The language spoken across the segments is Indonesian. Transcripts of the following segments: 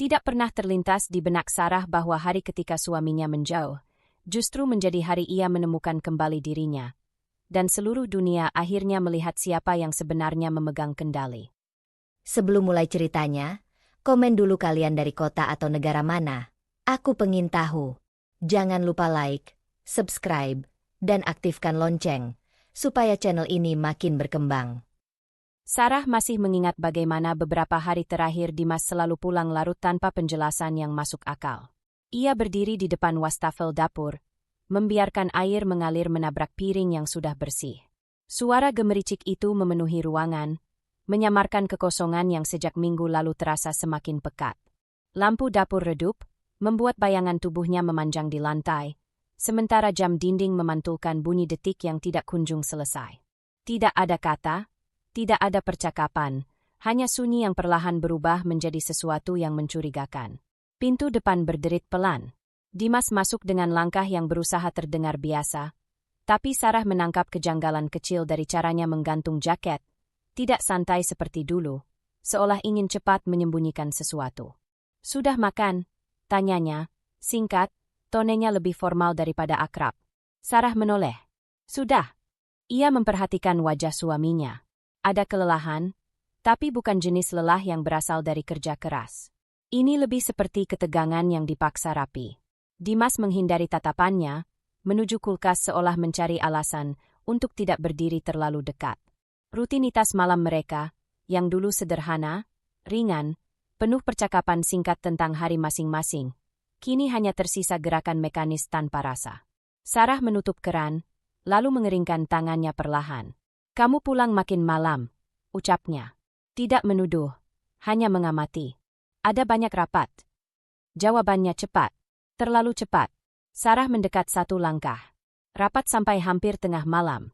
Tidak pernah terlintas di benak Sarah bahwa hari ketika suaminya menjauh, justru menjadi hari ia menemukan kembali dirinya. Dan seluruh dunia akhirnya melihat siapa yang sebenarnya memegang kendali. Sebelum mulai ceritanya, komen dulu kalian dari kota atau negara mana. Aku pengen tahu. Jangan lupa like, subscribe, dan aktifkan lonceng, supaya channel ini makin berkembang. Sarah masih mengingat bagaimana beberapa hari terakhir Dimas selalu pulang larut tanpa penjelasan yang masuk akal. Ia berdiri di depan wastafel dapur, membiarkan air mengalir menabrak piring yang sudah bersih. Suara gemericik itu memenuhi ruangan, menyamarkan kekosongan yang sejak minggu lalu terasa semakin pekat. Lampu dapur redup, membuat bayangan tubuhnya memanjang di lantai, sementara jam dinding memantulkan bunyi detik yang tidak kunjung selesai. Tidak ada kata, tidak ada percakapan, hanya sunyi yang perlahan berubah menjadi sesuatu yang mencurigakan. Pintu depan berderit pelan. Dimas masuk dengan langkah yang berusaha terdengar biasa, tapi Sarah menangkap kejanggalan kecil dari caranya menggantung jaket. Tidak santai seperti dulu, seolah ingin cepat menyembunyikan sesuatu. "Sudah makan?" tanyanya, singkat, tonenya lebih formal daripada akrab. Sarah menoleh. "Sudah." Ia memperhatikan wajah suaminya. Ada kelelahan, tapi bukan jenis lelah yang berasal dari kerja keras. Ini lebih seperti ketegangan yang dipaksa rapi. Dimas menghindari tatapannya, menuju kulkas seolah mencari alasan untuk tidak berdiri terlalu dekat. Rutinitas malam mereka, yang dulu sederhana, ringan, penuh percakapan singkat tentang hari masing-masing, kini hanya tersisa gerakan mekanis tanpa rasa. Sarah menutup keran, lalu mengeringkan tangannya perlahan. "Kamu pulang makin malam," ucapnya. Tidak menuduh, hanya mengamati. "Ada banyak rapat?" Jawabannya cepat. Terlalu cepat. Sarah mendekat satu langkah. Rapat sampai hampir tengah malam.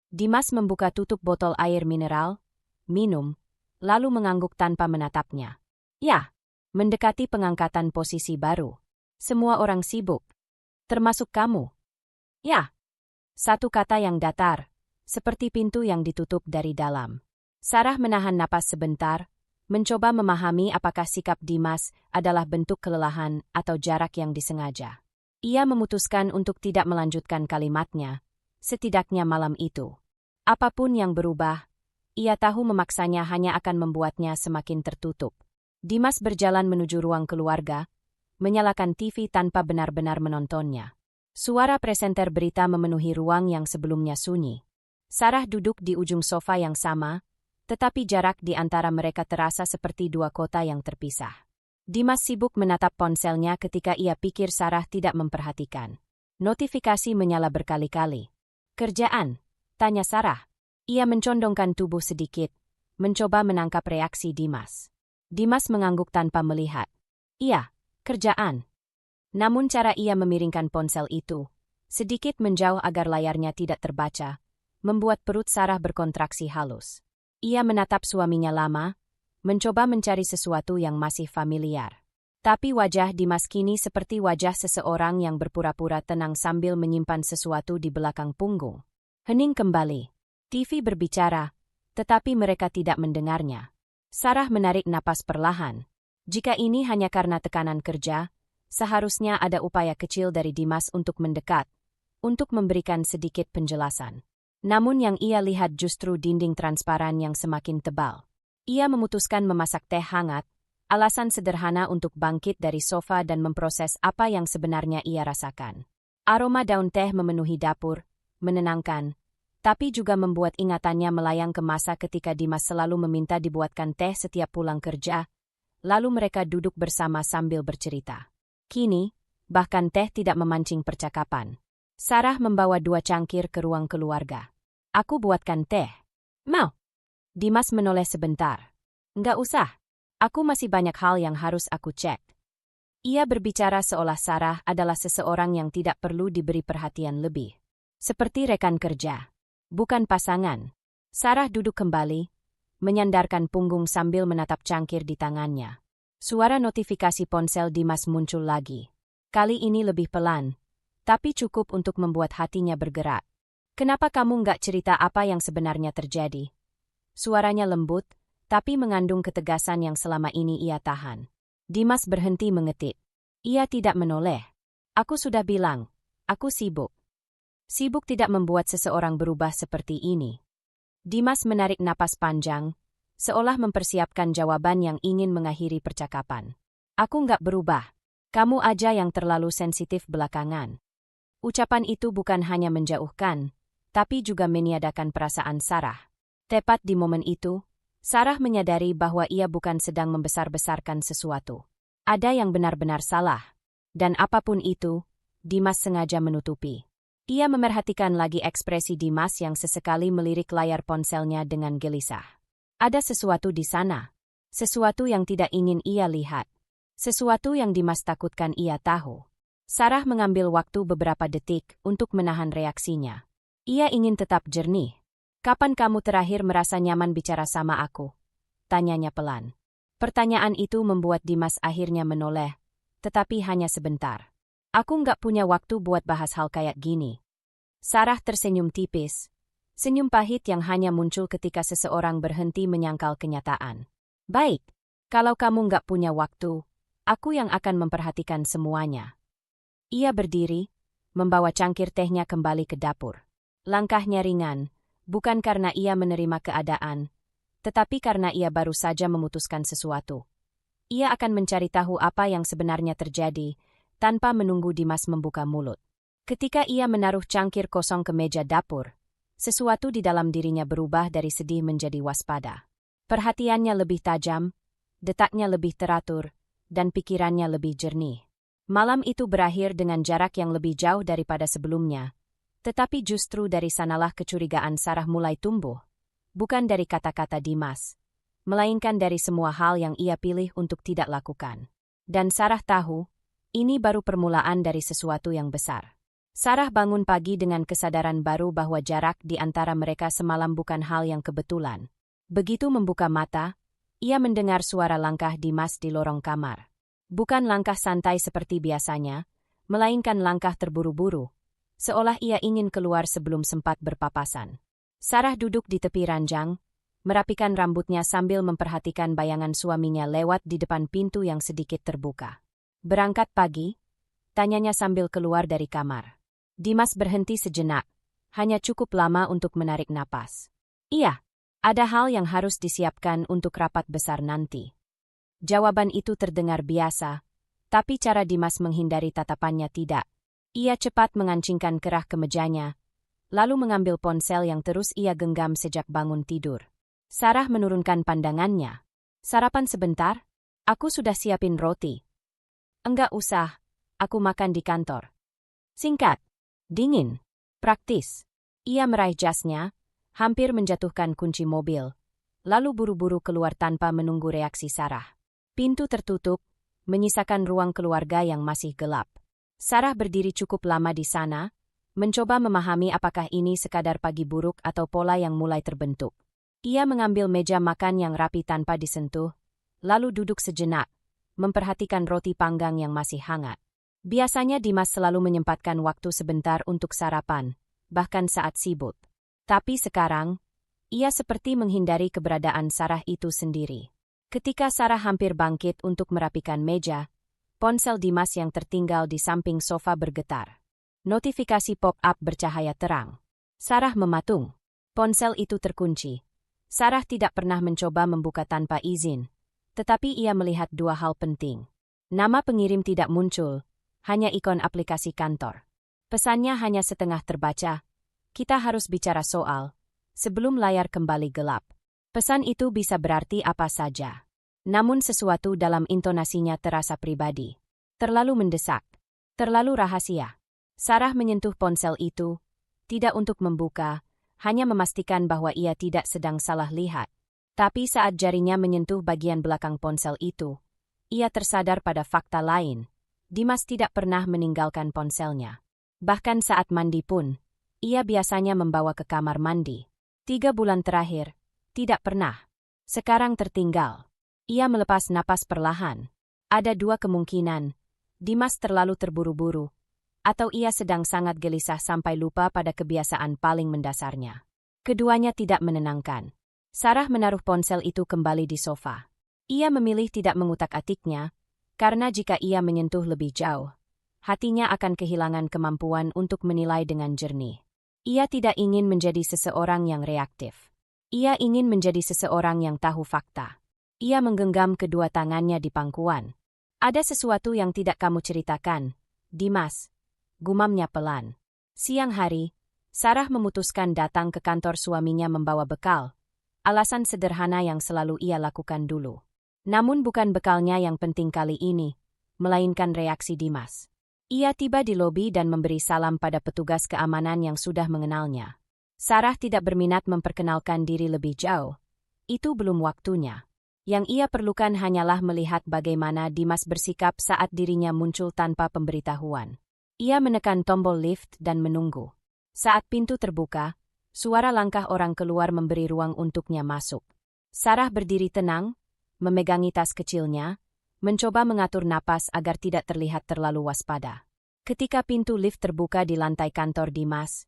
Dimas membuka tutup botol air mineral, minum, lalu mengangguk tanpa menatapnya. "Ya." Mendekati pengangkatan posisi baru. "Semua orang sibuk. Termasuk kamu." "Ya." Satu kata yang datar, seperti pintu yang ditutup dari dalam. Sarah menahan napas sebentar, mencoba memahami apakah sikap Dimas adalah bentuk kelelahan atau jarak yang disengaja. Ia memutuskan untuk tidak melanjutkan kalimatnya, setidaknya malam itu. Apapun yang berubah, ia tahu memaksanya hanya akan membuatnya semakin tertutup. Dimas berjalan menuju ruang keluarga, menyalakan TV tanpa benar-benar menontonnya. Suara presenter berita memenuhi ruang yang sebelumnya sunyi. Sarah duduk di ujung sofa yang sama, tetapi jarak di antara mereka terasa seperti dua kota yang terpisah. Dimas sibuk menatap ponselnya ketika ia pikir Sarah tidak memperhatikan. Notifikasi menyala berkali-kali. "Kerjaan?" tanya Sarah. Ia mencondongkan tubuh sedikit, mencoba menangkap reaksi Dimas. Dimas mengangguk tanpa melihat. "Iya, kerjaan." Namun cara ia memiringkan ponsel itu, sedikit menjauh agar layarnya tidak terbaca, membuat perut Sarah berkontraksi halus. Ia menatap suaminya lama, mencoba mencari sesuatu yang masih familiar. Tapi wajah Dimas kini seperti wajah seseorang yang berpura-pura tenang sambil menyimpan sesuatu di belakang punggung. Hening kembali. TV berbicara, tetapi mereka tidak mendengarnya. Sarah menarik napas perlahan. Jika ini hanya karena tekanan kerja, seharusnya ada upaya kecil dari Dimas untuk mendekat, untuk memberikan sedikit penjelasan. Namun yang ia lihat justru dinding transparan yang semakin tebal. Ia memutuskan memasak teh hangat, alasan sederhana untuk bangkit dari sofa dan memproses apa yang sebenarnya ia rasakan. Aroma daun teh memenuhi dapur, menenangkan, tapi juga membuat ingatannya melayang ke masa ketika Dimas selalu meminta dibuatkan teh setiap pulang kerja, lalu mereka duduk bersama sambil bercerita. Kini, bahkan teh tidak memancing percakapan. Sarah membawa 2 cangkir ke ruang keluarga. "Aku buatkan teh." "Mau?" Dimas menoleh sebentar. "Nggak usah. Aku masih banyak hal yang harus aku cek." Ia berbicara seolah Sarah adalah seseorang yang tidak perlu diberi perhatian lebih. Seperti rekan kerja, bukan pasangan. Sarah duduk kembali, menyandarkan punggung sambil menatap cangkir di tangannya. Suara notifikasi ponsel Dimas muncul lagi. Kali ini lebih pelan, tapi cukup untuk membuat hatinya bergerak. "Kenapa kamu nggak cerita apa yang sebenarnya terjadi?" Suaranya lembut, tapi mengandung ketegasan yang selama ini ia tahan. Dimas berhenti mengetik. Ia tidak menoleh. Aku sudah bilang, aku sibuk. Sibuk tidak membuat seseorang berubah seperti ini. Dimas menarik napas panjang, seolah mempersiapkan jawaban yang ingin mengakhiri percakapan. Aku nggak berubah. Kamu aja yang terlalu sensitif belakangan. Ucapan itu bukan hanya menjauhkan, tapi juga meniadakan perasaan Sarah. Tepat di momen itu, Sarah menyadari bahwa ia bukan sedang membesar-besarkan sesuatu. Ada yang benar-benar salah. Dan apapun itu, Dimas sengaja menutupi. Ia memerhatikan lagi ekspresi Dimas yang sesekali melirik layar ponselnya dengan gelisah. Ada sesuatu di sana. Sesuatu yang tidak ingin ia lihat. Sesuatu yang Dimas takutkan ia tahu. Sarah mengambil waktu beberapa detik untuk menahan reaksinya. Ia ingin tetap jernih. Kapan kamu terakhir merasa nyaman bicara sama aku? Tanyanya pelan. Pertanyaan itu membuat Dimas akhirnya menoleh, tetapi hanya sebentar. Aku nggak punya waktu buat bahas hal kayak gini. Sarah tersenyum tipis. Senyum pahit yang hanya muncul ketika seseorang berhenti menyangkal kenyataan. Baik, kalau kamu nggak punya waktu, aku yang akan memperhatikan semuanya. Ia berdiri, membawa cangkir tehnya kembali ke dapur. Langkahnya ringan, bukan karena ia menerima keadaan, tetapi karena ia baru saja memutuskan sesuatu. Ia akan mencari tahu apa yang sebenarnya terjadi, tanpa menunggu Dimas membuka mulut. Ketika ia menaruh cangkir kosong ke meja dapur, sesuatu di dalam dirinya berubah dari sedih menjadi waspada. Perhatiannya lebih tajam, detaknya lebih teratur, dan pikirannya lebih jernih. Malam itu berakhir dengan jarak yang lebih jauh daripada sebelumnya, tetapi justru dari sanalah kecurigaan Sarah mulai tumbuh. Bukan dari kata-kata Dimas, melainkan dari semua hal yang ia pilih untuk tidak lakukan. Dan Sarah tahu, ini baru permulaan dari sesuatu yang besar. Sarah bangun pagi dengan kesadaran baru bahwa jarak di antara mereka semalam bukan hal yang kebetulan. Begitu membuka mata, ia mendengar suara langkah Dimas di lorong kamar. Bukan langkah santai seperti biasanya, melainkan langkah terburu-buru, seolah ia ingin keluar sebelum sempat berpapasan. Sarah duduk di tepi ranjang, merapikan rambutnya sambil memperhatikan bayangan suaminya lewat di depan pintu yang sedikit terbuka. Berangkat pagi? Tanyanya sambil keluar dari kamar. Dimas berhenti sejenak, hanya cukup lama untuk menarik napas. Iya, ada hal yang harus disiapkan untuk rapat besar nanti. Jawaban itu terdengar biasa, tapi cara Dimas menghindari tatapannya tidak. Ia cepat mengancingkan kerah ke mejanya, lalu mengambil ponsel yang terus ia genggam sejak bangun tidur. Sarah menurunkan pandangannya. Sarapan sebentar? Aku sudah siapin roti. Enggak usah, aku makan di kantor. Singkat, dingin, praktis. Ia meraih jasnya, hampir menjatuhkan kunci mobil, lalu buru-buru keluar tanpa menunggu reaksi Sarah. Pintu tertutup, menyisakan ruang keluarga yang masih gelap. Sarah berdiri cukup lama di sana, mencoba memahami apakah ini sekadar pagi buruk atau pola yang mulai terbentuk. Ia mengambil meja makan yang rapi tanpa disentuh, lalu duduk sejenak, memperhatikan roti panggang yang masih hangat. Biasanya Dimas selalu menyempatkan waktu sebentar untuk sarapan, bahkan saat sibuk. Tapi sekarang, ia seperti menghindari keberadaan Sarah itu sendiri. Ketika Sarah hampir bangkit untuk merapikan meja, ponsel Dimas yang tertinggal di samping sofa bergetar. Notifikasi pop-up bercahaya terang. Sarah mematung. Ponsel itu terkunci. Sarah tidak pernah mencoba membuka tanpa izin, tetapi ia melihat dua hal penting. Nama pengirim tidak muncul, hanya ikon aplikasi kantor. Pesannya hanya setengah terbaca. Kita harus bicara soal, sebelum layar kembali gelap. Pesan itu bisa berarti apa saja. Namun sesuatu dalam intonasinya terasa pribadi. Terlalu mendesak. Terlalu rahasia. Sarah menyentuh ponsel itu, tidak untuk membuka, hanya memastikan bahwa ia tidak sedang salah lihat. Tapi saat jarinya menyentuh bagian belakang ponsel itu, ia tersadar pada fakta lain. Dimas tidak pernah meninggalkan ponselnya. Bahkan saat mandi pun, ia biasanya membawa ke kamar mandi. 3 bulan terakhir, tidak pernah. Sekarang tertinggal. Ia melepas napas perlahan. Ada 2 kemungkinan. Dimas terlalu terburu-buru, atau ia sedang sangat gelisah sampai lupa pada kebiasaan paling mendasarnya. Keduanya tidak menenangkan. Sarah menaruh ponsel itu kembali di sofa. Ia memilih tidak mengutak-atiknya, Karena jika ia menyentuh lebih jauh, hatinya akan kehilangan kemampuan untuk menilai dengan jernih. Ia tidak ingin menjadi seseorang yang reaktif. Ia ingin menjadi seseorang yang tahu fakta. Ia menggenggam kedua tangannya di pangkuan. Ada sesuatu yang tidak kamu ceritakan, Dimas, gumamnya pelan. Siang hari, Sarah memutuskan datang ke kantor suaminya membawa bekal. Alasan sederhana yang selalu ia lakukan dulu. Namun bukan bekalnya yang penting kali ini, melainkan reaksi Dimas. Ia tiba di lobi dan memberi salam pada petugas keamanan yang sudah mengenalnya. Sarah tidak berminat memperkenalkan diri lebih jauh. Itu belum waktunya. Yang ia perlukan hanyalah melihat bagaimana Dimas bersikap saat dirinya muncul tanpa pemberitahuan. Ia menekan tombol lift dan menunggu. Saat pintu terbuka, suara langkah orang keluar memberi ruang untuknya masuk. Sarah berdiri tenang, memegangi tas kecilnya, mencoba mengatur napas agar tidak terlihat terlalu waspada. Ketika pintu lift terbuka di lantai kantor Dimas,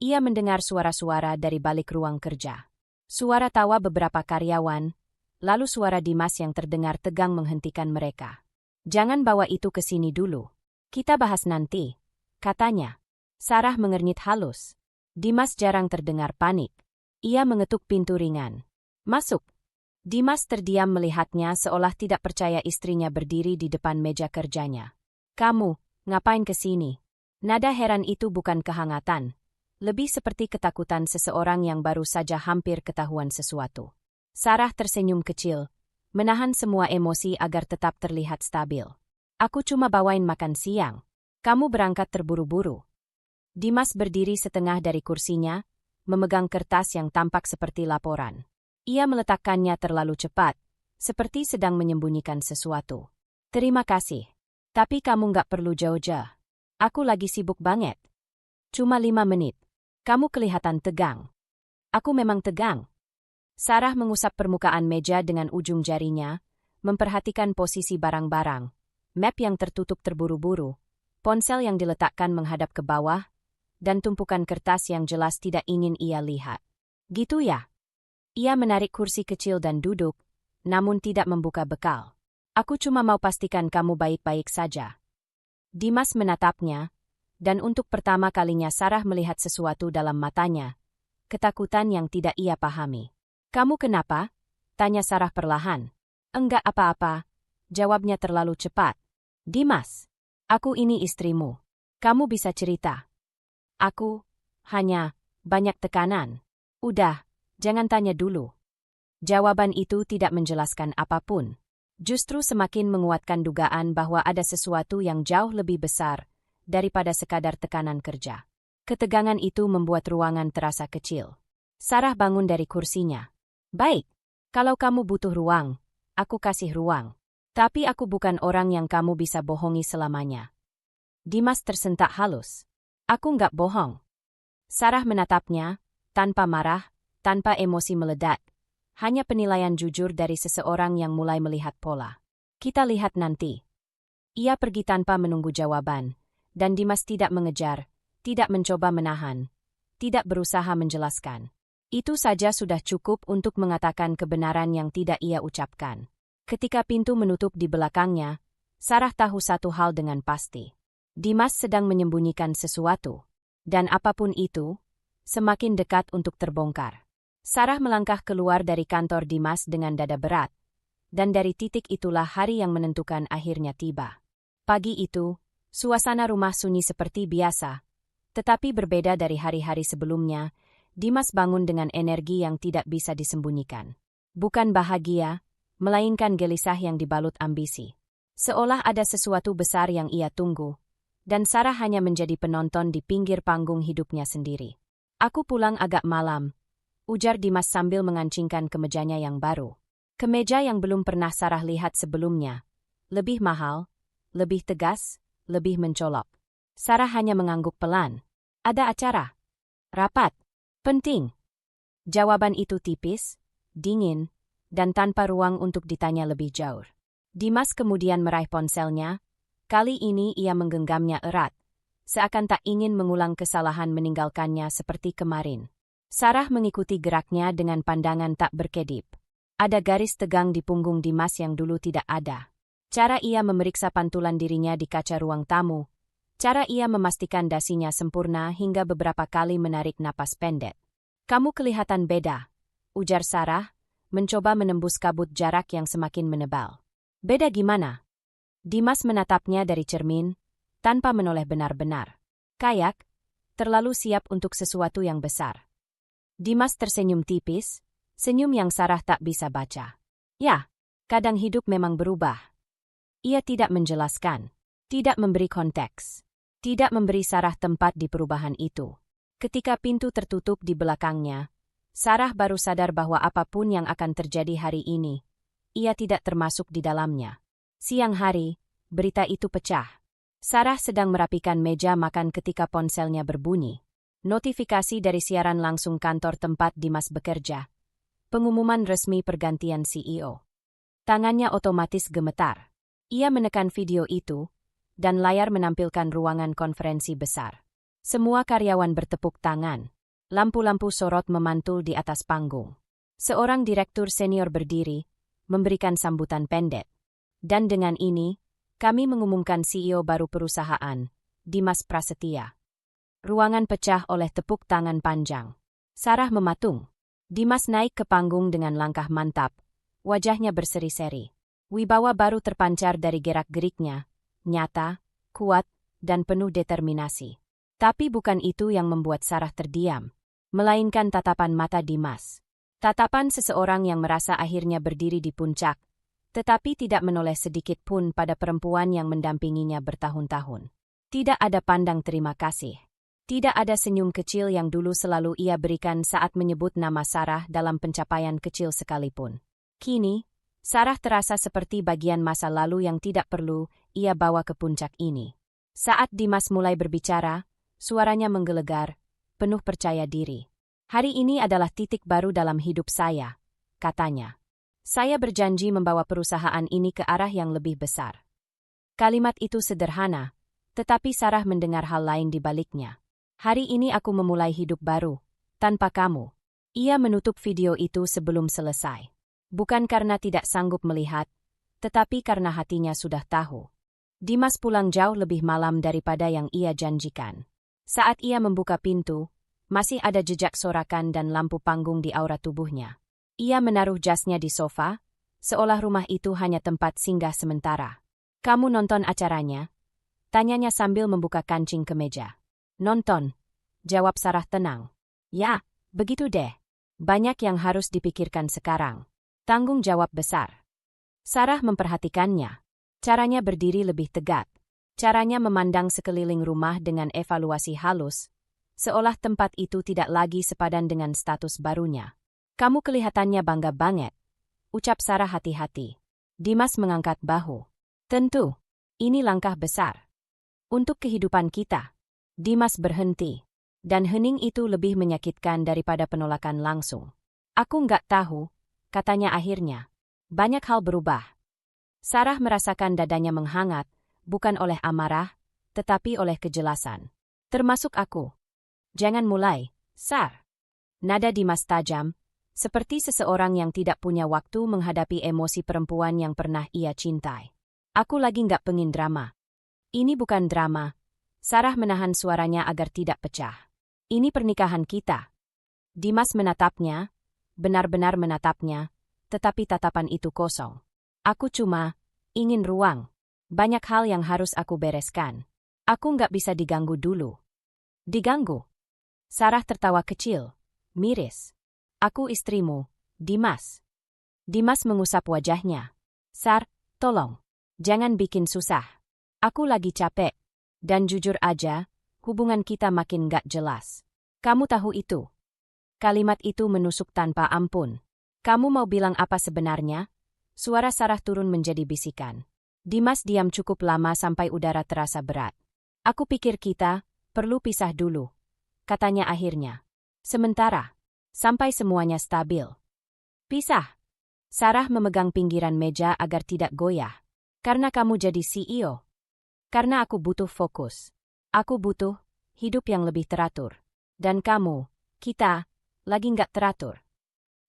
ia mendengar suara-suara dari balik ruang kerja. Suara tawa beberapa karyawan, lalu suara Dimas yang terdengar tegang menghentikan mereka. "Jangan bawa itu ke sini dulu. Kita bahas nanti," katanya. Sarah mengernyit halus. Dimas jarang terdengar panik. Ia mengetuk pintu ringan. "Masuk." Dimas terdiam melihatnya seolah tidak percaya istrinya berdiri di depan meja kerjanya. "Kamu, ngapain ke sini?" Nada heran itu bukan kehangatan. Lebih seperti ketakutan seseorang yang baru saja hampir ketahuan sesuatu. Sarah tersenyum kecil, menahan semua emosi agar tetap terlihat stabil. "Aku cuma bawain makan siang. Kamu berangkat terburu-buru." Dimas berdiri setengah dari kursinya, memegang kertas yang tampak seperti laporan. Ia meletakkannya terlalu cepat, seperti sedang menyembunyikan sesuatu. "Terima kasih. Tapi kamu nggak perlu jauh-jauh. Aku lagi sibuk banget. Cuma 5 menit. Kamu kelihatan tegang." "Aku memang tegang." Sarah mengusap permukaan meja dengan ujung jarinya, memperhatikan posisi barang-barang, map yang tertutup terburu-buru, ponsel yang diletakkan menghadap ke bawah, dan tumpukan kertas yang jelas tidak ingin ia lihat. "Gitu ya?" Ia menarik kursi kecil dan duduk, namun tidak membuka bekal. "Aku cuma mau pastikan kamu baik-baik saja." Dimas menatapnya, dan untuk pertama kalinya Sarah melihat sesuatu dalam matanya, ketakutan yang tidak ia pahami. "Kamu kenapa?" tanya Sarah perlahan. "Enggak apa-apa," jawabnya terlalu cepat. "Dimas, aku ini istrimu. Kamu bisa cerita." "Aku hanya banyak tekanan." "Udah, jangan tanya dulu." Jawaban itu tidak menjelaskan apapun. Justru semakin menguatkan dugaan bahwa ada sesuatu yang jauh lebih besar daripada sekadar tekanan kerja. Ketegangan itu membuat ruangan terasa kecil. Sarah bangun dari kursinya. "Baik, kalau kamu butuh ruang, aku kasih ruang. Tapi aku bukan orang yang kamu bisa bohongi selamanya." Dimas tersentak halus. "Aku nggak bohong." Sarah menatapnya, tanpa marah, tanpa emosi meledak. Hanya penilaian jujur dari seseorang yang mulai melihat pola. "Kita lihat nanti." Ia pergi tanpa menunggu jawaban, dan Dimas tidak mengejar, tidak mencoba menahan, tidak berusaha menjelaskan. Itu saja sudah cukup untuk mengatakan kebenaran yang tidak ia ucapkan. Ketika pintu menutup di belakangnya, Sarah tahu satu hal dengan pasti. Dimas sedang menyembunyikan sesuatu. Dan apapun itu, semakin dekat untuk terbongkar. Sarah melangkah keluar dari kantor Dimas dengan dada berat. Dan dari titik itulah hari yang menentukan akhirnya tiba. Pagi itu, suasana rumah sunyi seperti biasa. Tetapi berbeda dari hari-hari sebelumnya, Dimas bangun dengan energi yang tidak bisa disembunyikan. Bukan bahagia, melainkan gelisah yang dibalut ambisi. Seolah ada sesuatu besar yang ia tunggu, dan Sarah hanya menjadi penonton di pinggir panggung hidupnya sendiri. "Aku pulang agak malam," ujar Dimas sambil mengancingkan kemejanya yang baru. Kemeja yang belum pernah Sarah lihat sebelumnya. Lebih mahal, lebih tegas, lebih mencolok. Sarah hanya mengangguk pelan. "Ada acara? Rapat? Penting?" Jawaban itu tipis, dingin, dan tanpa ruang untuk ditanya lebih jauh. Dimas kemudian meraih ponselnya. Kali ini ia menggenggamnya erat, seakan tak ingin mengulang kesalahan meninggalkannya seperti kemarin. Sarah mengikuti geraknya dengan pandangan tak berkedip. Ada garis tegang di punggung Dimas yang dulu tidak ada. Cara ia memeriksa pantulan dirinya di kaca ruang tamu. Cara ia memastikan dasinya sempurna hingga beberapa kali menarik napas pendek. "Kamu kelihatan beda," ujar Sarah, mencoba menembus kabut jarak yang semakin menebal. "Beda gimana?" Dimas menatapnya dari cermin, tanpa menoleh benar-benar. Kayak, terlalu siap untuk sesuatu yang besar. Dimas tersenyum tipis, senyum yang Sarah tak bisa baca. "Ya, kadang hidup memang berubah." Ia tidak menjelaskan, tidak memberi konteks, tidak memberi Sarah tempat di perubahan itu. Ketika pintu tertutup di belakangnya, Sarah baru sadar bahwa apapun yang akan terjadi hari ini, ia tidak termasuk di dalamnya. Siang hari, berita itu pecah. Sarah sedang merapikan meja makan ketika ponselnya berbunyi. Notifikasi dari siaran langsung kantor tempat Dimas bekerja. Pengumuman resmi pergantian CEO. Tangannya otomatis gemetar. Ia menekan video itu, dan layar menampilkan ruangan konferensi besar. Semua karyawan bertepuk tangan. Lampu-lampu sorot memantul di atas panggung. Seorang direktur senior berdiri, memberikan sambutan pendek. "Dan dengan ini, kami mengumumkan CEO baru perusahaan, Dimas Prasetya." Ruangan pecah oleh tepuk tangan panjang. Sarah mematung. Dimas naik ke panggung dengan langkah mantap. Wajahnya berseri-seri. Wibawa baru terpancar dari gerak-geriknya, nyata, kuat, dan penuh determinasi. Tapi bukan itu yang membuat Sarah terdiam, melainkan tatapan mata Dimas. Tatapan seseorang yang merasa akhirnya berdiri di puncak, tetapi tidak menoleh sedikit pun pada perempuan yang mendampinginya bertahun-tahun. Tidak ada pandang terima kasih. Tidak ada senyum kecil yang dulu selalu ia berikan saat menyebut nama Sarah dalam pencapaian kecil sekalipun. Kini, Sarah terasa seperti bagian masa lalu yang tidak perlu ia bawa ke puncak ini. Saat Dimas mulai berbicara, suaranya menggelegar, penuh percaya diri. "Hari ini adalah titik baru dalam hidup saya," katanya. "Saya berjanji membawa perusahaan ini ke arah yang lebih besar." Kalimat itu sederhana, tetapi Sarah mendengar hal lain di baliknya. "Hari ini aku memulai hidup baru, tanpa kamu." Ia menutup video itu sebelum selesai. Bukan karena tidak sanggup melihat, tetapi karena hatinya sudah tahu. Dimas pulang jauh lebih malam daripada yang ia janjikan. Saat ia membuka pintu, masih ada jejak sorakan dan lampu panggung di aura tubuhnya. Ia menaruh jasnya di sofa, seolah rumah itu hanya tempat singgah sementara. "Kamu nonton acaranya?" tanyanya sambil membuka kancing kemeja. "Nonton," jawab Sarah tenang. "Ya, begitu deh. Banyak yang harus dipikirkan sekarang. Tanggung jawab besar." Sarah memperhatikannya. Caranya berdiri lebih tegak. Caranya memandang sekeliling rumah dengan evaluasi halus, seolah tempat itu tidak lagi sepadan dengan status barunya. "Kamu kelihatannya bangga banget," ucap Sarah hati-hati. Dimas mengangkat bahu. "Tentu, ini langkah besar. Untuk kehidupan kita." Dimas berhenti, dan hening itu lebih menyakitkan daripada penolakan langsung. "Aku nggak tahu," katanya akhirnya. "Banyak hal berubah." Sarah merasakan dadanya menghangat, bukan oleh amarah, tetapi oleh kejelasan. "Termasuk aku." "Jangan mulai, Sar." Nada Dimas tajam, seperti seseorang yang tidak punya waktu menghadapi emosi perempuan yang pernah ia cintai. "Aku lagi nggak pengin drama." "Ini bukan drama." Sarah menahan suaranya agar tidak pecah. "Ini pernikahan kita." Dimas menatapnya, benar-benar menatapnya, tetapi tatapan itu kosong. "Aku cuma ingin ruang. Banyak hal yang harus aku bereskan. Aku nggak bisa diganggu dulu." "Diganggu?" Sarah tertawa kecil, miris. "Aku istrimu, Dimas." Dimas mengusap wajahnya. "Sar, tolong. Jangan bikin susah. Aku lagi capek. Dan jujur aja, hubungan kita makin nggak jelas. Kamu tahu itu." Kalimat itu menusuk tanpa ampun. "Kamu mau bilang apa sebenarnya?" Suara Sarah turun menjadi bisikan. Dimas diam cukup lama sampai udara terasa berat. "Aku pikir kita perlu pisah dulu," katanya akhirnya. "Sementara, sampai semuanya stabil." "Pisah?" Sarah memegang pinggiran meja agar tidak goyah. "Karena kamu jadi CEO. Karena aku butuh fokus. Aku butuh hidup yang lebih teratur. Dan kamu, kita, lagi nggak teratur."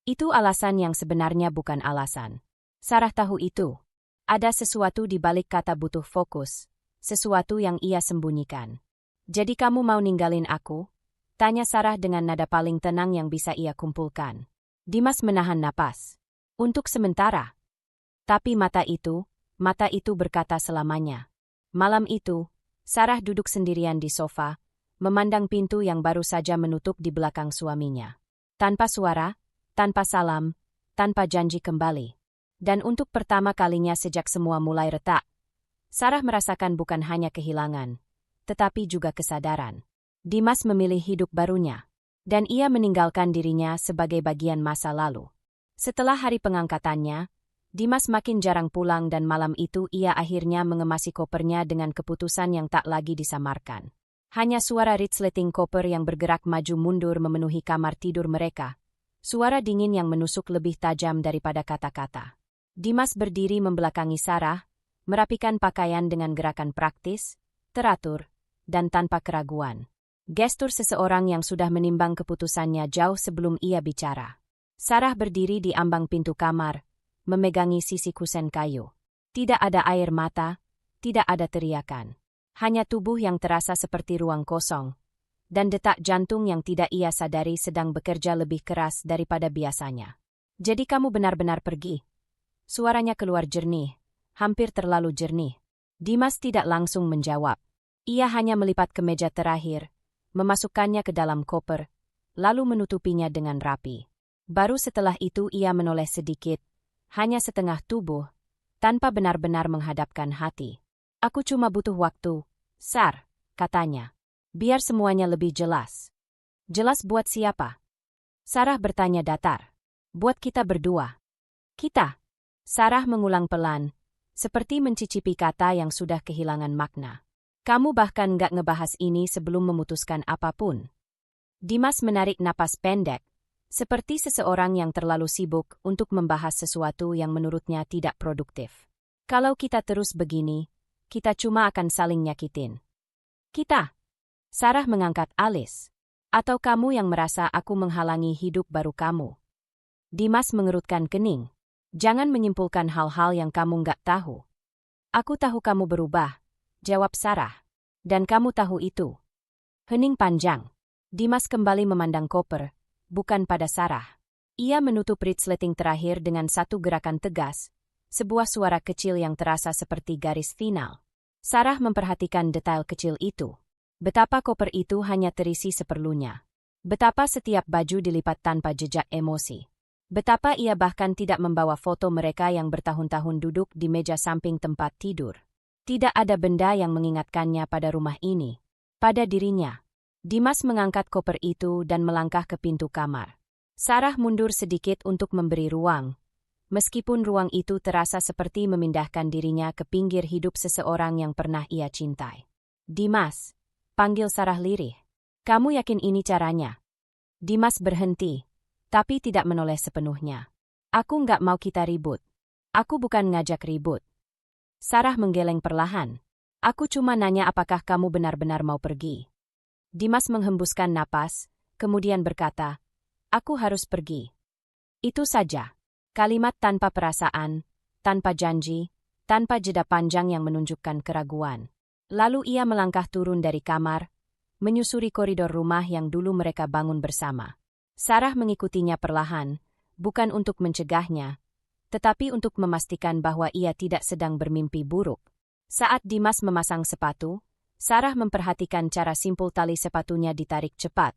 Itu alasan yang sebenarnya bukan alasan. Sarah tahu itu. Ada sesuatu di balik kata butuh fokus, sesuatu yang ia sembunyikan. Jadi kamu mau ninggalin aku? Tanya Sarah dengan nada paling tenang yang bisa ia kumpulkan. Dimas menahan napas. Untuk sementara. Tapi mata itu berkata selamanya. Malam itu, Sarah duduk sendirian di sofa, memandang pintu yang baru saja menutup di belakang suaminya. Tanpa suara, tanpa salam, tanpa janji kembali. Dan untuk pertama kalinya sejak semua mulai retak, Sarah merasakan bukan hanya kehilangan, tetapi juga kesadaran. Dimas memilih hidup barunya, dan ia meninggalkan dirinya sebagai bagian masa lalu. Setelah hari pengangkatannya, Dimas makin jarang pulang dan malam itu ia akhirnya mengemasi kopernya dengan keputusan yang tak lagi disamarkan. Hanya suara resleting koper yang bergerak maju mundur memenuhi kamar tidur mereka. Suara dingin yang menusuk lebih tajam daripada kata-kata. Dimas berdiri membelakangi Sarah, merapikan pakaian dengan gerakan praktis, teratur, dan tanpa keraguan. Gestur seseorang yang sudah menimbang keputusannya jauh sebelum ia bicara. Sarah berdiri di ambang pintu kamar, memegangi sisi kusen kayu. Tidak ada air mata, tidak ada teriakan. Hanya tubuh yang terasa seperti ruang kosong, dan detak jantung yang tidak ia sadari sedang bekerja lebih keras daripada biasanya. Jadi kamu benar-benar pergi? Suaranya keluar jernih, hampir terlalu jernih. Dimas tidak langsung menjawab. Ia hanya melipat kemeja terakhir, memasukkannya ke dalam koper, lalu menutupinya dengan rapi. Baru setelah itu ia menoleh sedikit, hanya setengah tubuh, tanpa benar-benar menghadapkan hati. Aku cuma butuh waktu, Sar, katanya. Biar semuanya lebih jelas. Jelas buat siapa? Sarah bertanya datar. Buat kita berdua. Kita? Sarah mengulang pelan, seperti mencicipi kata yang sudah kehilangan makna. Kamu bahkan gak ngebahas ini sebelum memutuskan apapun. Dimas menarik napas pendek, seperti seseorang yang terlalu sibuk untuk membahas sesuatu yang menurutnya tidak produktif. Kalau kita terus begini, kita cuma akan saling nyakitin. Kita? Sarah mengangkat alis. Atau kamu yang merasa aku menghalangi hidup baru kamu? Dimas mengerutkan kening. Jangan menyimpulkan hal-hal yang kamu nggak tahu. Aku tahu kamu berubah, jawab Sarah. Dan kamu tahu itu. Hening panjang. Dimas kembali memandang koper, bukan pada Sarah. Ia menutup resleting terakhir dengan satu gerakan tegas, sebuah suara kecil yang terasa seperti garis final. Sarah memperhatikan detail kecil itu. Betapa koper itu hanya terisi seperlunya. Betapa setiap baju dilipat tanpa jejak emosi. Betapa ia bahkan tidak membawa foto mereka yang bertahun-tahun duduk di meja samping tempat tidur. Tidak ada benda yang mengingatkannya pada rumah ini. Pada dirinya. Dimas mengangkat koper itu dan melangkah ke pintu kamar. Sarah mundur sedikit untuk memberi ruang. Meskipun ruang itu terasa seperti memindahkan dirinya ke pinggir hidup seseorang yang pernah ia cintai. Dimas, panggil Sarah lirih. Kamu yakin ini caranya? Dimas berhenti. Tapi tidak menoleh sepenuhnya. Aku nggak mau kita ribut. Aku bukan ngajak ribut. Sarah menggeleng perlahan. Aku cuma nanya apakah kamu benar-benar mau pergi. Dimas menghembuskan napas, kemudian berkata, aku harus pergi. Itu saja. Kalimat tanpa perasaan, tanpa janji, tanpa jeda panjang yang menunjukkan keraguan. Lalu ia melangkah turun dari kamar, menyusuri koridor rumah yang dulu mereka bangun bersama. Sarah mengikutinya perlahan, bukan untuk mencegahnya, tetapi untuk memastikan bahwa ia tidak sedang bermimpi buruk. Saat Dimas memasang sepatu, Sarah memperhatikan cara simpul tali sepatunya ditarik cepat.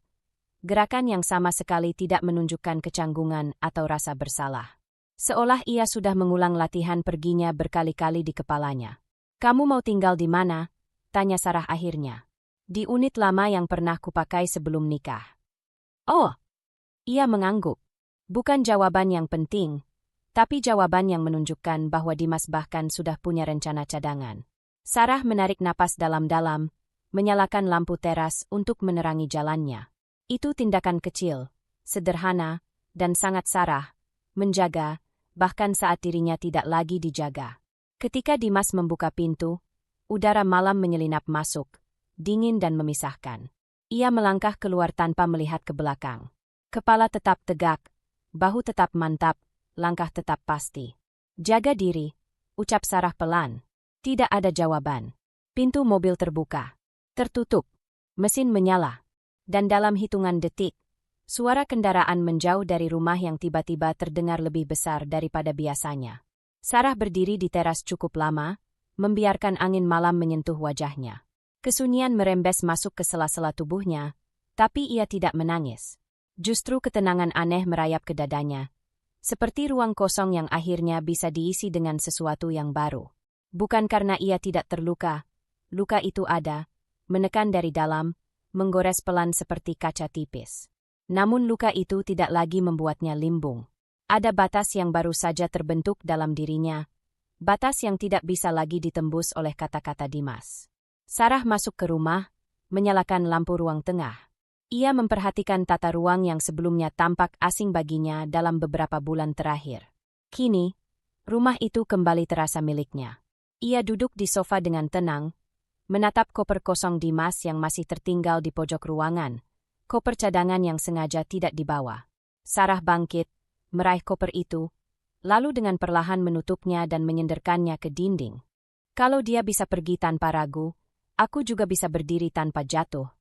Gerakan yang sama sekali tidak menunjukkan kecanggungan atau rasa bersalah. Seolah ia sudah mengulang latihan perginya berkali-kali di kepalanya. Kamu mau tinggal di mana? Tanya Sarah akhirnya. Di unit lama yang pernah kupakai sebelum nikah. Oh! Ia mengangguk. Bukan jawaban yang penting, tapi jawaban yang menunjukkan bahwa Dimas bahkan sudah punya rencana cadangan. Sarah menarik napas dalam-dalam, menyalakan lampu teras untuk menerangi jalannya. Itu tindakan kecil, sederhana, dan sangat Sarah, menjaga, bahkan saat dirinya tidak lagi dijaga. Ketika Dimas membuka pintu, udara malam menyelinap masuk, dingin dan memisahkan. Ia melangkah keluar tanpa melihat ke belakang. Kepala tetap tegak, bahu tetap mantap, langkah tetap pasti. Jaga diri, ucap Sarah pelan. Tidak ada jawaban. Pintu mobil terbuka. Tertutup. Mesin menyala. Dan dalam hitungan detik, suara kendaraan menjauh dari rumah yang tiba-tiba terdengar lebih besar daripada biasanya. Sarah berdiri di teras cukup lama, membiarkan angin malam menyentuh wajahnya. Kesunyian merembes masuk ke sela-sela tubuhnya, tapi ia tidak menangis. Justru ketenangan aneh merayap ke dadanya. Seperti ruang kosong yang akhirnya bisa diisi dengan sesuatu yang baru. Bukan karena ia tidak terluka, luka itu ada, menekan dari dalam, menggores pelan seperti kaca tipis. Namun luka itu tidak lagi membuatnya limbung. Ada batas yang baru saja terbentuk dalam dirinya, batas yang tidak bisa lagi ditembus oleh kata-kata Dimas. Sarah masuk ke rumah, menyalakan lampu ruang tengah. Ia memperhatikan tata ruang yang sebelumnya tampak asing baginya dalam beberapa bulan terakhir. Kini, rumah itu kembali terasa miliknya. Ia duduk di sofa dengan tenang, menatap koper kosong Dimas yang masih tertinggal di pojok ruangan, koper cadangan yang sengaja tidak dibawa. Sarah bangkit, meraih koper itu, lalu dengan perlahan menutupnya dan menyenderkannya ke dinding. Kalau dia bisa pergi tanpa ragu, aku juga bisa berdiri tanpa jatuh,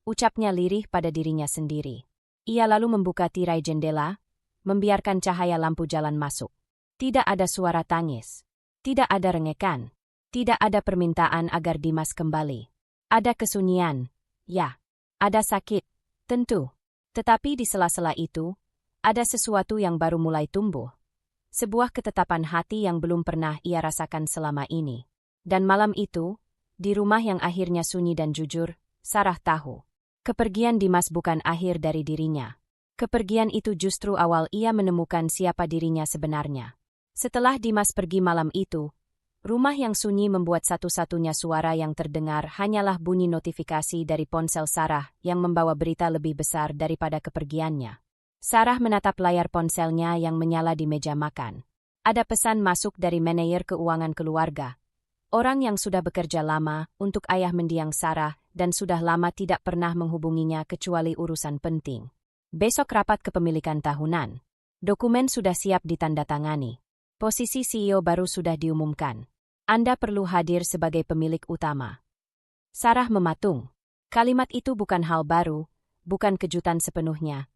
ucapnya lirih pada dirinya sendiri. Ia lalu membuka tirai jendela, membiarkan cahaya lampu jalan masuk. Tidak ada suara tangis. Tidak ada rengekan. Tidak ada permintaan agar Dimas kembali. Ada kesunyian. Ya. Ada sakit. Tentu. Tetapi di sela-sela itu, ada sesuatu yang baru mulai tumbuh. Sebuah ketetapan hati yang belum pernah ia rasakan selama ini. Dan malam itu, di rumah yang akhirnya sunyi dan jujur, Sarah tahu. Kepergian Dimas bukan akhir dari dirinya. Kepergian itu justru awal ia menemukan siapa dirinya sebenarnya. Setelah Dimas pergi malam itu, rumah yang sunyi membuat satu-satunya suara yang terdengar hanyalah bunyi notifikasi dari ponsel Sarah yang membawa berita lebih besar daripada kepergiannya. Sarah menatap layar ponselnya yang menyala di meja makan. Ada pesan masuk dari manajer keuangan keluarga. Orang yang sudah bekerja lama untuk ayah mendiang Sarah dan sudah lama tidak pernah menghubunginya kecuali urusan penting. Besok rapat kepemilikan tahunan. Dokumen sudah siap ditandatangani. Posisi CEO baru sudah diumumkan. Anda perlu hadir sebagai pemilik utama. Sarah mematung. Kalimat itu bukan hal baru, bukan kejutan sepenuhnya.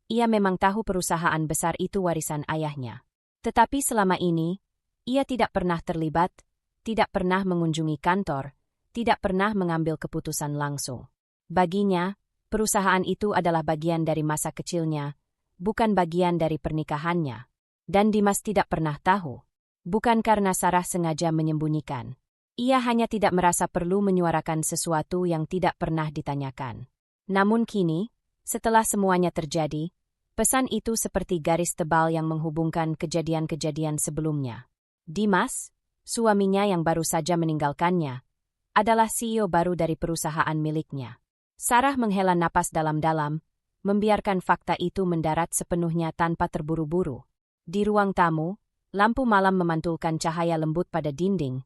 Ia memang tahu perusahaan besar itu warisan ayahnya. Tetapi selama ini, ia tidak pernah terlibat, tidak pernah mengunjungi kantor, tidak pernah mengambil keputusan langsung. Baginya, perusahaan itu adalah bagian dari masa kecilnya, bukan bagian dari pernikahannya. Dan Dimas tidak pernah tahu. Bukan karena Sarah sengaja menyembunyikan. Ia hanya tidak merasa perlu menyuarakan sesuatu yang tidak pernah ditanyakan. Namun kini, setelah semuanya terjadi, pesan itu seperti garis tebal yang menghubungkan kejadian-kejadian sebelumnya. Dimas, suaminya yang baru saja meninggalkannya, adalah CEO baru dari perusahaan miliknya. Sarah menghela napas dalam-dalam, membiarkan fakta itu mendarat sepenuhnya tanpa terburu-buru. Di ruang tamu, lampu malam memantulkan cahaya lembut pada dinding,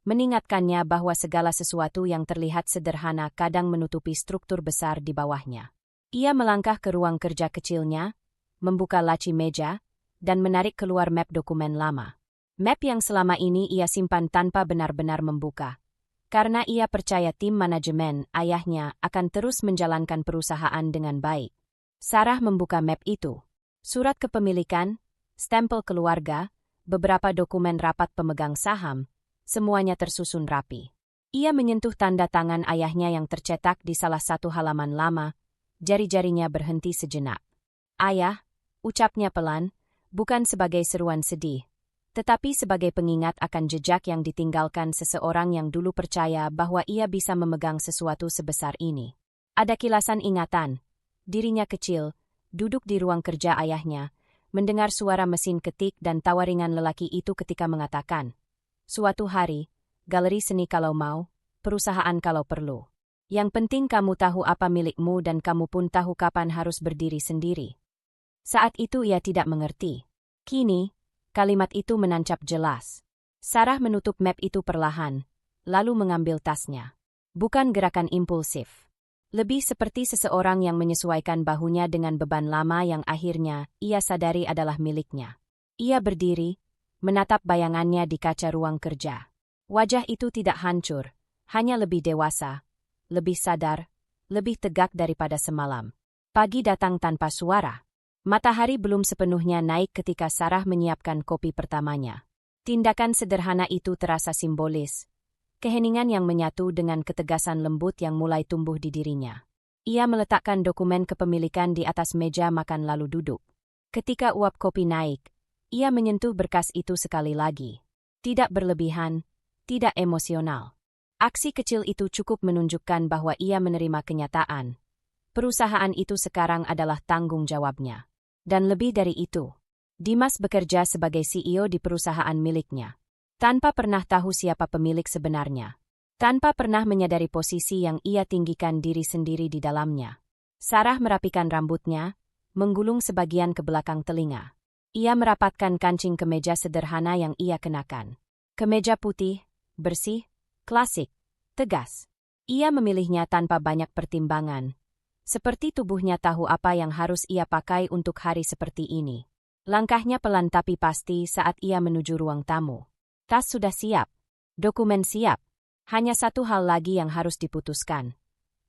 mengingatkannya bahwa segala sesuatu yang terlihat sederhana kadang menutupi struktur besar di bawahnya. Ia melangkah ke ruang kerja kecilnya, membuka laci meja, dan menarik keluar map dokumen lama. Map yang selama ini ia simpan tanpa benar-benar membuka. Karena ia percaya tim manajemen ayahnya akan terus menjalankan perusahaan dengan baik. Sarah membuka map itu. Surat kepemilikan, stempel keluarga, beberapa dokumen rapat pemegang saham, semuanya tersusun rapi. Ia menyentuh tanda tangan ayahnya yang tercetak di salah satu halaman lama, jari-jarinya berhenti sejenak. Ayah, ucapnya pelan, bukan sebagai seruan sedih, tetapi sebagai pengingat akan jejak yang ditinggalkan seseorang yang dulu percaya bahwa ia bisa memegang sesuatu sebesar ini. Ada kilasan ingatan, dirinya kecil, duduk di ruang kerja ayahnya, mendengar suara mesin ketik dan tawa ringan lelaki itu ketika mengatakan, "Suatu hari, galeri seni kalau mau, perusahaan kalau perlu. Yang penting kamu tahu apa milikmu dan kamu pun tahu kapan harus berdiri sendiri." Saat itu ia tidak mengerti. Kini, kalimat itu menancap jelas. Sarah menutup map itu perlahan, lalu mengambil tasnya. Bukan gerakan impulsif. Lebih seperti seseorang yang menyesuaikan bahunya dengan beban lama yang akhirnya ia sadari adalah miliknya. Ia berdiri, menatap bayangannya di kaca ruang kerja. Wajah itu tidak hancur, hanya lebih dewasa, lebih sadar, lebih tegak daripada semalam. Pagi datang tanpa suara. Matahari belum sepenuhnya naik ketika Sarah menyiapkan kopi pertamanya. Tindakan sederhana itu terasa simbolis. Keheningan yang menyatu dengan ketegasan lembut yang mulai tumbuh di dirinya. Ia meletakkan dokumen kepemilikan di atas meja makan lalu duduk. Ketika uap kopi naik, ia menyentuh berkas itu sekali lagi. Tidak berlebihan, tidak emosional. Aksi kecil itu cukup menunjukkan bahwa ia menerima kenyataan. Perusahaan itu sekarang adalah tanggung jawabnya. Dan lebih dari itu, Dimas bekerja sebagai CEO di perusahaan miliknya. Tanpa pernah tahu siapa pemilik sebenarnya. Tanpa pernah menyadari posisi yang ia tinggikan diri sendiri di dalamnya. Sarah merapikan rambutnya, menggulung sebagian ke belakang telinga. Ia merapatkan kancing kemeja sederhana yang ia kenakan. Kemeja putih, bersih, klasik, tegas. Ia memilihnya tanpa banyak pertimbangan. Seperti tubuhnya tahu apa yang harus ia pakai untuk hari seperti ini. Langkahnya pelan tapi pasti saat ia menuju ruang tamu. Tas sudah siap. Dokumen siap. Hanya satu hal lagi yang harus diputuskan.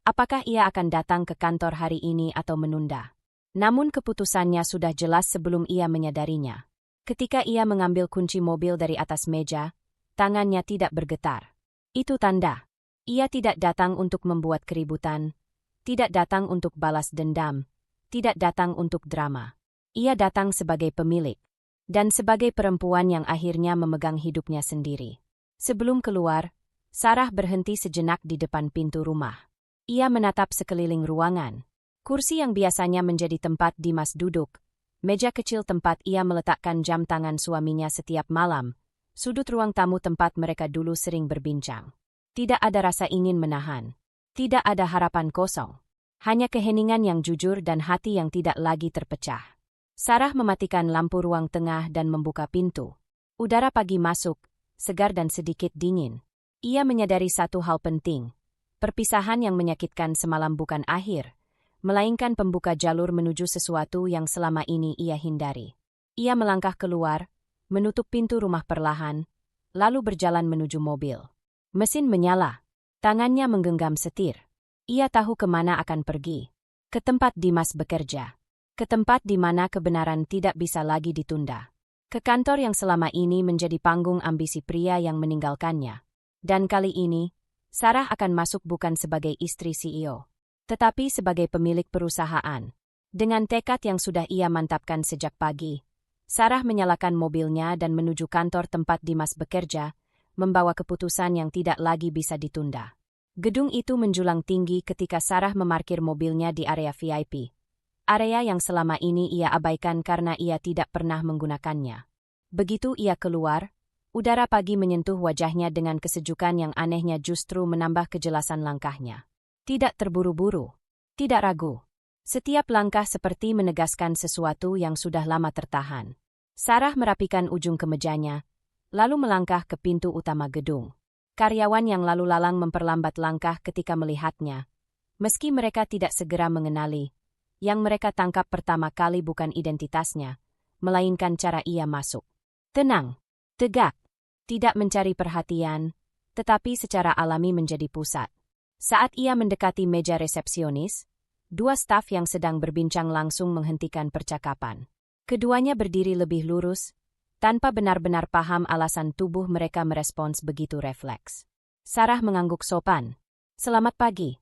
Apakah ia akan datang ke kantor hari ini atau menunda? Namun keputusannya sudah jelas sebelum ia menyadarinya. Ketika ia mengambil kunci mobil dari atas meja, tangannya tidak bergetar. Itu tanda. Ia tidak datang untuk membuat keributan, tidak datang untuk balas dendam, tidak datang untuk drama. Ia datang sebagai pemilik, dan sebagai perempuan yang akhirnya memegang hidupnya sendiri. Sebelum keluar, Sarah berhenti sejenak di depan pintu rumah. Ia menatap sekeliling ruangan. Kursi yang biasanya menjadi tempat Dimas duduk, meja kecil tempat ia meletakkan jam tangan suaminya setiap malam, sudut ruang tamu tempat mereka dulu sering berbincang. Tidak ada rasa ingin menahan. Tidak ada harapan kosong. Hanya keheningan yang jujur dan hati yang tidak lagi terpecah. Sarah mematikan lampu ruang tengah dan membuka pintu. Udara pagi masuk, segar dan sedikit dingin. Ia menyadari satu hal penting. Perpisahan yang menyakitkan semalam bukan akhir, melainkan pembuka jalur menuju sesuatu yang selama ini ia hindari. Ia melangkah keluar, menutup pintu rumah perlahan, lalu berjalan menuju mobil. Mesin menyala. Tangannya menggenggam setir. Ia tahu kemana akan pergi. Ke tempat Dimas bekerja. Ke tempat di mana kebenaran tidak bisa lagi ditunda. Ke kantor yang selama ini menjadi panggung ambisi pria yang meninggalkannya. Dan kali ini, Sarah akan masuk bukan sebagai istri CEO, tetapi sebagai pemilik perusahaan. Dengan tekad yang sudah ia mantapkan sejak pagi, Sarah menyalakan mobilnya dan menuju kantor tempat Dimas bekerja, membawa keputusan yang tidak lagi bisa ditunda. Gedung itu menjulang tinggi ketika Sarah memarkir mobilnya di area VIP. Area yang selama ini ia abaikan karena ia tidak pernah menggunakannya. Begitu ia keluar, udara pagi menyentuh wajahnya dengan kesejukan yang anehnya justru menambah kejelasan langkahnya. Tidak terburu-buru, tidak ragu. Setiap langkah seperti menegaskan sesuatu yang sudah lama tertahan. Sarah merapikan ujung kemejanya, lalu melangkah ke pintu utama gedung. Karyawan yang lalu lalang memperlambat langkah ketika melihatnya. Meski mereka tidak segera mengenali, yang mereka tangkap pertama kali bukan identitasnya, melainkan cara ia masuk. Tenang, tegak, tidak mencari perhatian, tetapi secara alami menjadi pusat. Saat ia mendekati meja resepsionis, dua staf yang sedang berbincang langsung menghentikan percakapan. Keduanya berdiri lebih lurus, tanpa benar-benar paham alasan tubuh mereka merespons begitu refleks. Sarah mengangguk sopan. "Selamat pagi."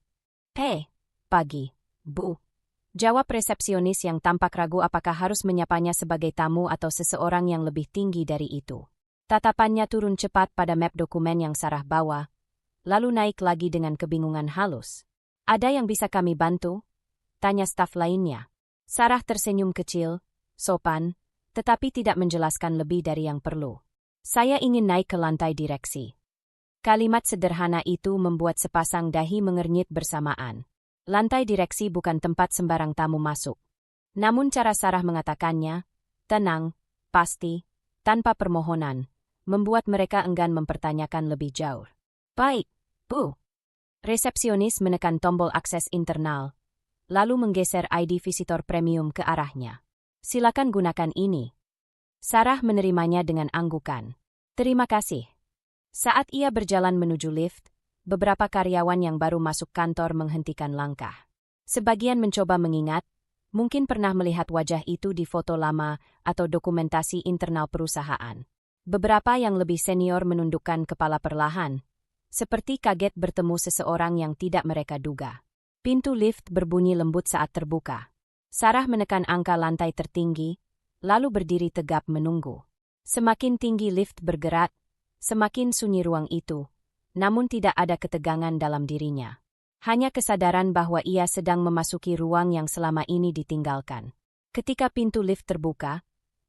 "Hei, pagi, Bu." Jawab resepsionis yang tampak ragu apakah harus menyapanya sebagai tamu atau seseorang yang lebih tinggi dari itu. Tatapannya turun cepat pada map dokumen yang Sarah bawa, lalu naik lagi dengan kebingungan halus. "Ada yang bisa kami bantu?" tanya staf lainnya. Sarah tersenyum kecil, sopan, tetapi tidak menjelaskan lebih dari yang perlu. "Saya ingin naik ke lantai direksi." Kalimat sederhana itu membuat sepasang dahi mengernyit bersamaan. Lantai direksi bukan tempat sembarang tamu masuk. Namun cara Sarah mengatakannya, tenang, pasti, tanpa permohonan, membuat mereka enggan mempertanyakan lebih jauh. "Baik, Bu." Resepsionis menekan tombol akses internal, lalu menggeser ID visitor premium ke arahnya. "Silakan gunakan ini." Sarah menerimanya dengan anggukan. Terima kasih. Saat ia berjalan menuju lift, beberapa karyawan yang baru masuk kantor menghentikan langkah. Sebagian mencoba mengingat, mungkin pernah melihat wajah itu di foto lama atau dokumentasi internal perusahaan. Beberapa yang lebih senior menundukkan kepala perlahan, seperti kaget bertemu seseorang yang tidak mereka duga. Pintu lift berbunyi lembut saat terbuka. Sarah menekan angka lantai tertinggi, lalu berdiri tegap menunggu. Semakin tinggi lift bergerak, semakin sunyi ruang itu, namun tidak ada ketegangan dalam dirinya. Hanya kesadaran bahwa ia sedang memasuki ruang yang selama ini ditinggalkan. Ketika pintu lift terbuka,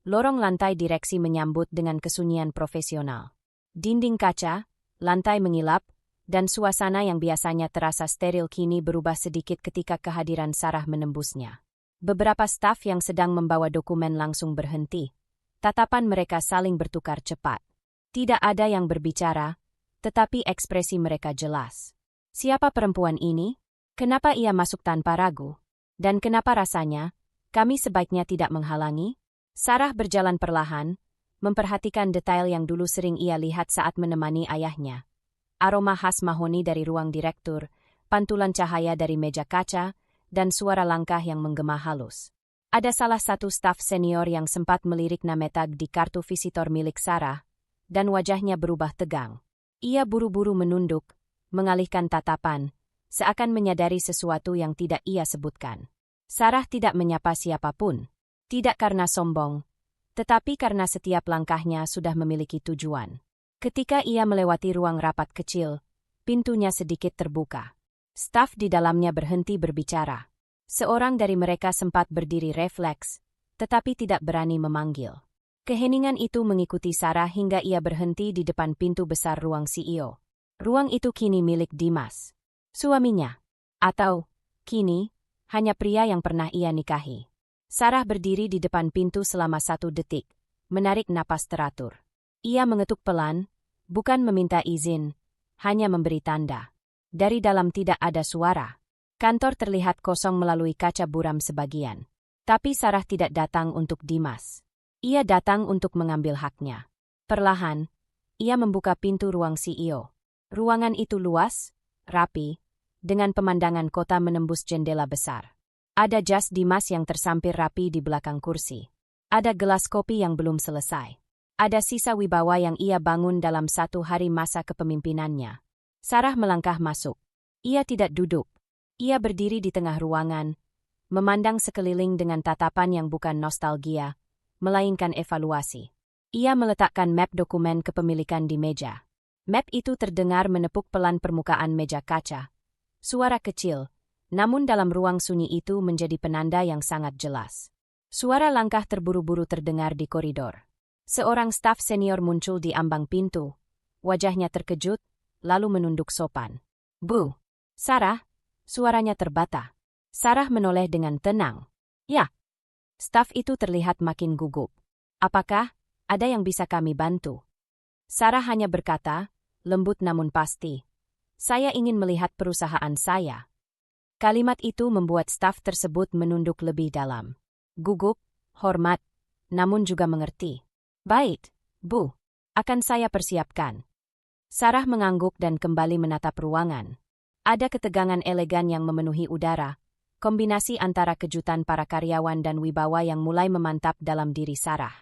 lorong lantai direksi menyambut dengan kesunyian profesional. Dinding kaca, lantai mengilap, dan suasana yang biasanya terasa steril kini berubah sedikit ketika kehadiran Sarah menembusnya. Beberapa staf yang sedang membawa dokumen langsung berhenti. Tatapan mereka saling bertukar cepat. Tidak ada yang berbicara, tetapi ekspresi mereka jelas. Siapa perempuan ini? Kenapa ia masuk tanpa ragu? Dan kenapa rasanya, kami sebaiknya tidak menghalangi? Sarah berjalan perlahan, memperhatikan detail yang dulu sering ia lihat saat menemani ayahnya. Aroma khas mahoni dari ruang direktur, pantulan cahaya dari meja kaca, dan suara langkah yang menggema halus. Ada salah satu staf senior yang sempat melirik nama tag di kartu visitor milik Sarah, dan wajahnya berubah tegang. Ia buru-buru menunduk, mengalihkan tatapan, seakan menyadari sesuatu yang tidak ia sebutkan. Sarah tidak menyapa siapapun, tidak karena sombong, tetapi karena setiap langkahnya sudah memiliki tujuan. Ketika ia melewati ruang rapat kecil, pintunya sedikit terbuka. Staf di dalamnya berhenti berbicara. Seorang dari mereka sempat berdiri refleks, tetapi tidak berani memanggil. Keheningan itu mengikuti Sarah hingga ia berhenti di depan pintu besar ruang CEO. Ruang itu kini milik Dimas, suaminya. Atau, kini, hanya pria yang pernah ia nikahi. Sarah berdiri di depan pintu selama 1 detik, menarik napas teratur. Ia mengetuk pelan, bukan meminta izin, hanya memberi tanda. Dari dalam tidak ada suara. Kantor terlihat kosong melalui kaca buram sebagian. Tapi Sarah tidak datang untuk Dimas. Ia datang untuk mengambil haknya. Perlahan, ia membuka pintu ruang CEO. Ruangan itu luas, rapi, dengan pemandangan kota menembus jendela besar. Ada jas Dimas yang tersampir rapi di belakang kursi. Ada gelas kopi yang belum selesai. Ada sisa wibawa yang ia bangun dalam 1 hari masa kepemimpinannya. Sarah melangkah masuk. Ia tidak duduk. Ia berdiri di tengah ruangan, memandang sekeliling dengan tatapan yang bukan nostalgia, melainkan evaluasi. Ia meletakkan map dokumen kepemilikan di meja. Map itu terdengar menepuk pelan permukaan meja kaca. Suara kecil, namun dalam ruang sunyi itu menjadi penanda yang sangat jelas. Suara langkah terburu-buru terdengar di koridor. Seorang staf senior muncul di ambang pintu. Wajahnya terkejut, lalu menunduk sopan. "Bu, Sarah," suaranya terbata. Sarah menoleh dengan tenang. "Ya." Staf itu terlihat makin gugup. "Apakah ada yang bisa kami bantu?" Sarah hanya berkata, lembut namun pasti, "Saya ingin melihat perusahaan saya." Kalimat itu membuat staf tersebut menunduk lebih dalam. Gugup, hormat, namun juga mengerti. "Baik, Bu, akan saya persiapkan." Sarah mengangguk dan kembali menatap ruangan. Ada ketegangan elegan yang memenuhi udara, kombinasi antara kejutan para karyawan dan wibawa yang mulai memantap dalam diri Sarah.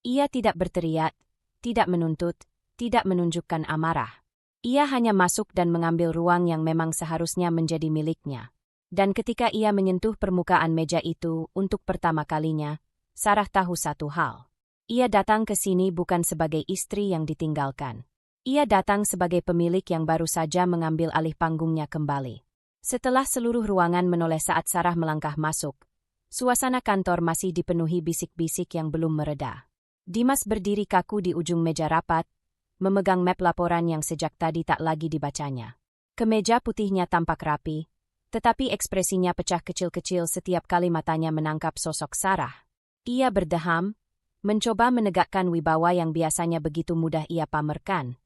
Ia tidak berteriak, tidak menuntut, tidak menunjukkan amarah. Ia hanya masuk dan mengambil ruang yang memang seharusnya menjadi miliknya. Dan ketika ia menyentuh permukaan meja itu untuk pertama kalinya, Sarah tahu satu hal. Ia datang ke sini bukan sebagai istri yang ditinggalkan. Ia datang sebagai pemilik yang baru saja mengambil alih panggungnya kembali. Setelah seluruh ruangan menoleh saat Sarah melangkah masuk, suasana kantor masih dipenuhi bisik-bisik yang belum mereda. Dimas berdiri kaku di ujung meja rapat, memegang map laporan yang sejak tadi tak lagi dibacanya. Kemeja putihnya tampak rapi, tetapi ekspresinya pecah kecil-kecil setiap kali matanya menangkap sosok Sarah. Ia berdeham, mencoba menegakkan wibawa yang biasanya begitu mudah ia pamerkan.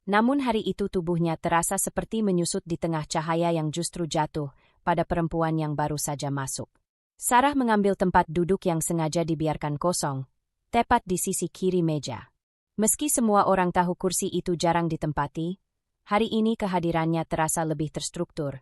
Namun hari itu tubuhnya terasa seperti menyusut di tengah cahaya yang justru jatuh pada perempuan yang baru saja masuk. Sarah mengambil tempat duduk yang sengaja dibiarkan kosong, tepat di sisi kiri meja. Meski semua orang tahu kursi itu jarang ditempati, hari ini kehadirannya terasa lebih terstruktur,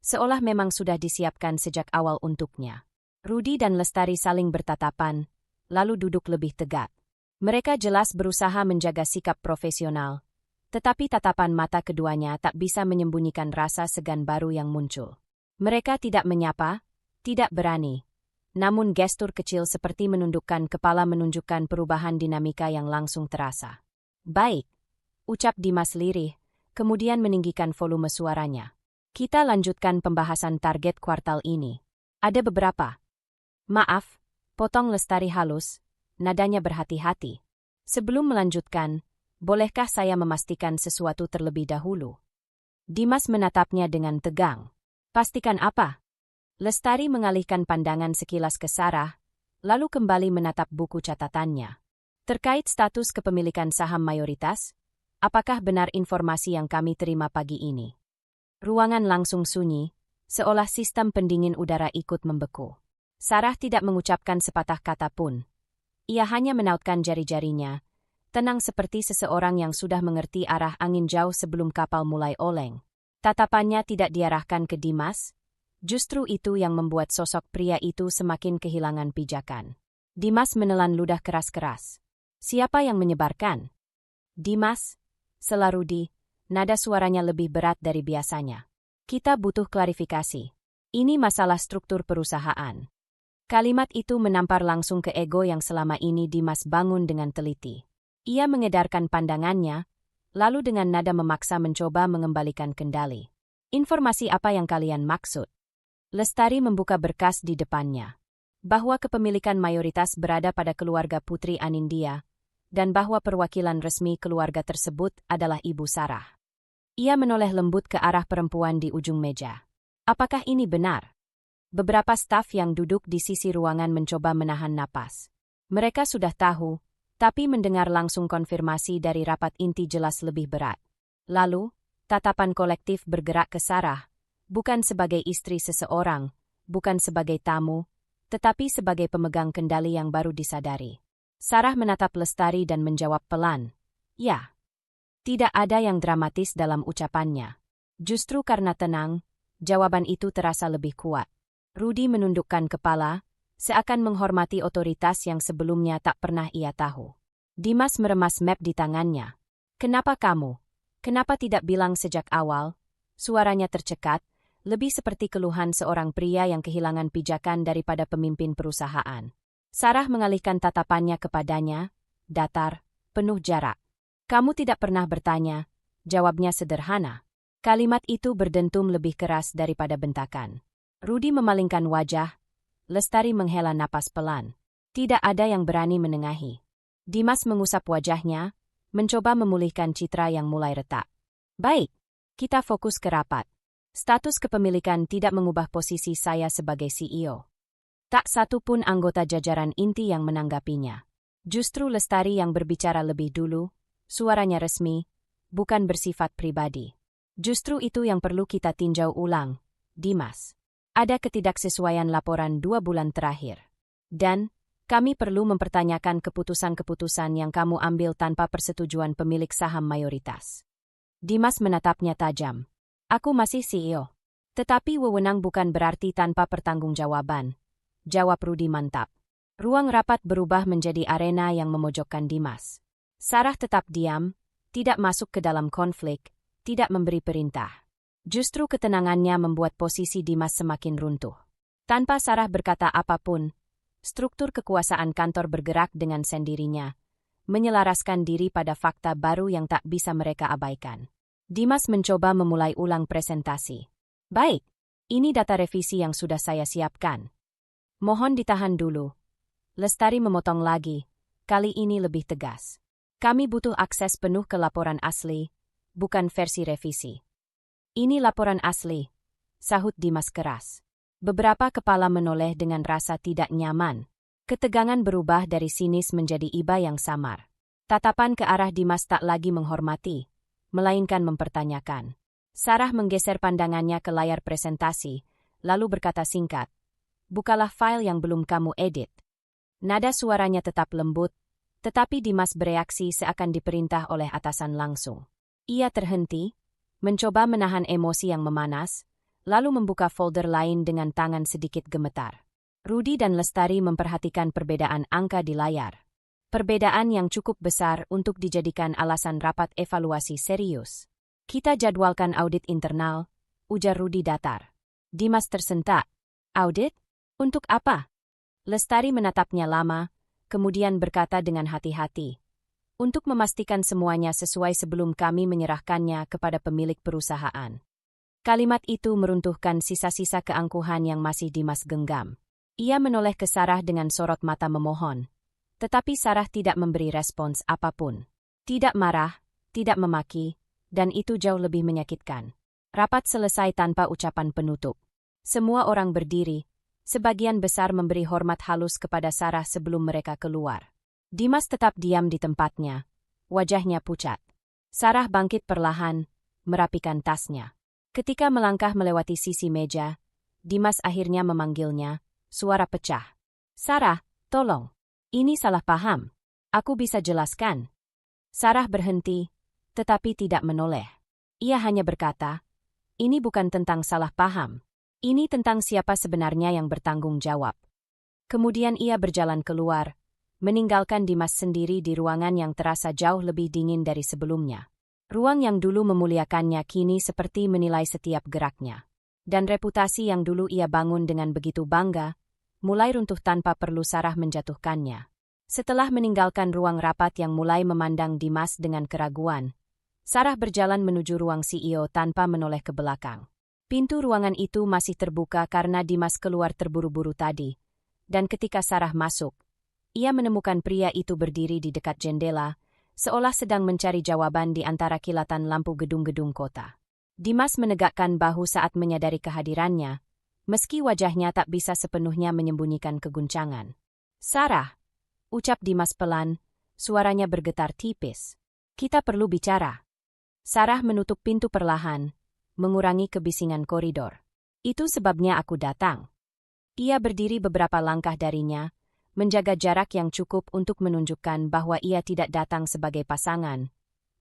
seolah memang sudah disiapkan sejak awal untuknya. Rudy dan Lestari saling bertatapan, lalu duduk lebih tegak. Mereka jelas berusaha menjaga sikap profesional, tetapi tatapan mata keduanya tak bisa menyembunyikan rasa segan baru yang muncul. Mereka tidak menyapa, tidak berani. Namun gestur kecil seperti menundukkan kepala menunjukkan perubahan dinamika yang langsung terasa. Baik, ucap Dimas lirih, kemudian meninggikan volume suaranya. Kita lanjutkan pembahasan target kuartal ini. Ada beberapa. Maaf, potong Lestari halus, nadanya berhati-hati. Sebelum melanjutkan, bolehkah saya memastikan sesuatu terlebih dahulu? Dimas menatapnya dengan tegang. Pastikan apa? Lestari mengalihkan pandangan sekilas ke Sarah, lalu kembali menatap buku catatannya. Terkait status kepemilikan saham mayoritas, apakah benar informasi yang kami terima pagi ini? Ruangan langsung sunyi, seolah sistem pendingin udara ikut membeku. Sarah tidak mengucapkan sepatah kata pun. Ia hanya menautkan jari-jarinya, tenang seperti seseorang yang sudah mengerti arah angin jauh sebelum kapal mulai oleng. Tatapannya tidak diarahkan ke Dimas, justru itu yang membuat sosok pria itu semakin kehilangan pijakan. Dimas menelan ludah keras-keras. Siapa yang menyebarkan? Dimas, sela Rudy, nada suaranya lebih berat dari biasanya. Kita butuh klarifikasi. Ini masalah struktur perusahaan. Kalimat itu menampar langsung ke ego yang selama ini Dimas bangun dengan teliti. Ia mengedarkan pandangannya, lalu dengan nada memaksa mencoba mengembalikan kendali. Informasi apa yang kalian maksud? Lestari membuka berkas di depannya. Bahwa kepemilikan mayoritas berada pada keluarga Putri Anindya, dan bahwa perwakilan resmi keluarga tersebut adalah Ibu Sarah. Ia menoleh lembut ke arah perempuan di ujung meja. Apakah ini benar? Beberapa staf yang duduk di sisi ruangan mencoba menahan napas. Mereka sudah tahu, tapi mendengar langsung konfirmasi dari rapat inti jelas lebih berat. Lalu, tatapan kolektif bergerak ke Sarah, bukan sebagai istri seseorang, bukan sebagai tamu, tetapi sebagai pemegang kendali yang baru disadari. Sarah menatap Lestari dan menjawab pelan, "Ya." Tidak ada yang dramatis dalam ucapannya. Justru karena tenang, jawaban itu terasa lebih kuat. Rudy menundukkan kepala, seakan menghormati otoritas yang sebelumnya tak pernah ia tahu. Dimas meremas map di tangannya. "Kenapa kamu? Kenapa tidak bilang sejak awal?" Suaranya tercekat, lebih seperti keluhan seorang pria yang kehilangan pijakan daripada pemimpin perusahaan. Sarah mengalihkan tatapannya kepadanya, datar, penuh jarak. "Kamu tidak pernah bertanya," jawabnya sederhana. Kalimat itu berdentum lebih keras daripada bentakan. Rudy memalingkan wajah, Lestari menghela napas pelan. Tidak ada yang berani menengahi. Dimas mengusap wajahnya, mencoba memulihkan citra yang mulai retak. "Baik, kita fokus ke rapat. Status kepemilikan tidak mengubah posisi saya sebagai CEO." Tak satu pun anggota jajaran inti yang menanggapinya. Justru Lestari yang berbicara lebih dulu, suaranya resmi, bukan bersifat pribadi. "Justru itu yang perlu kita tinjau ulang, Dimas. Ada ketidaksesuaian laporan 2 bulan terakhir. Dan, kami perlu mempertanyakan keputusan-keputusan yang kamu ambil tanpa persetujuan pemilik saham mayoritas." Dimas menatapnya tajam. "Aku masih CEO. Tetapi wewenang bukan berarti tanpa pertanggungjawaban," jawab Rudy mantap. Ruang rapat berubah menjadi arena yang memojokkan Dimas. Sarah tetap diam, tidak masuk ke dalam konflik, tidak memberi perintah. Justru ketenangannya membuat posisi Dimas semakin runtuh. Tanpa Sarah berkata apapun, struktur kekuasaan kantor bergerak dengan sendirinya, menyelaraskan diri pada fakta baru yang tak bisa mereka abaikan. Dimas mencoba memulai ulang presentasi. "Baik, ini data revisi yang sudah saya siapkan. Mohon ditahan dulu." Lestari memotong lagi, kali ini lebih tegas. "Kami butuh akses penuh ke laporan asli, bukan versi revisi." "Ini laporan asli," sahut Dimas keras. Beberapa kepala menoleh dengan rasa tidak nyaman. Ketegangan berubah dari sinis menjadi iba yang samar. Tatapan ke arah Dimas tak lagi menghormati, melainkan mempertanyakan. Sarah menggeser pandangannya ke layar presentasi, lalu berkata singkat, "Bukalah file yang belum kamu edit." Nada suaranya tetap lembut, Tetapi Dimas bereaksi seakan diperintah oleh atasan langsung. Ia terhenti, mencoba menahan emosi yang memanas, lalu membuka folder lain dengan tangan sedikit gemetar. Rudi dan Lestari memperhatikan perbedaan angka di layar. Perbedaan yang cukup besar untuk dijadikan alasan rapat evaluasi serius. Kita jadwalkan audit internal, ujar Rudi datar. Dimas tersentak. Audit? Untuk apa? Lestari menatapnya lama, kemudian berkata dengan hati-hati. Untuk memastikan semuanya sesuai sebelum kami menyerahkannya kepada pemilik perusahaan. Kalimat itu meruntuhkan sisa-sisa keangkuhan yang masih Dimas genggam. Ia menoleh ke Sarah dengan sorot mata memohon. Tetapi Sarah tidak memberi respons apapun. Tidak marah, tidak memaki, dan itu jauh lebih menyakitkan. Rapat selesai tanpa ucapan penutup. Semua orang berdiri. Sebagian besar memberi hormat halus kepada Sarah sebelum mereka keluar. Dimas tetap diam di tempatnya. Wajahnya pucat. Sarah bangkit perlahan, merapikan tasnya. Ketika melangkah melewati sisi meja, Dimas akhirnya memanggilnya, suara pecah. Sarah, tolong. Ini salah paham. Aku bisa jelaskan. Sarah berhenti, tetapi tidak menoleh. Ia hanya berkata, ini bukan tentang salah paham. Ini tentang siapa sebenarnya yang bertanggung jawab. Kemudian ia berjalan keluar, meninggalkan Dimas sendiri di ruangan yang terasa jauh lebih dingin dari sebelumnya. Ruang yang dulu memuliakannya kini seperti menilai setiap geraknya. Dan reputasi yang dulu ia bangun dengan begitu bangga, mulai runtuh tanpa perlu Sarah menjatuhkannya. Setelah meninggalkan ruang rapat yang mulai memandang Dimas dengan keraguan, Sarah berjalan menuju ruang CEO tanpa menoleh ke belakang. Pintu ruangan itu masih terbuka karena Dimas keluar terburu-buru tadi, dan ketika Sarah masuk, ia menemukan pria itu berdiri di dekat jendela, seolah sedang mencari jawaban di antara kilatan lampu gedung-gedung kota. Dimas menegakkan bahu saat menyadari kehadirannya, meski wajahnya tak bisa sepenuhnya menyembunyikan keguncangan. Sarah, ucap Dimas pelan, suaranya bergetar tipis. Kita perlu bicara. Sarah menutup pintu perlahan, mengurangi kebisingan koridor. Itu sebabnya aku datang. Ia berdiri beberapa langkah darinya, menjaga jarak yang cukup untuk menunjukkan bahwa ia tidak datang sebagai pasangan,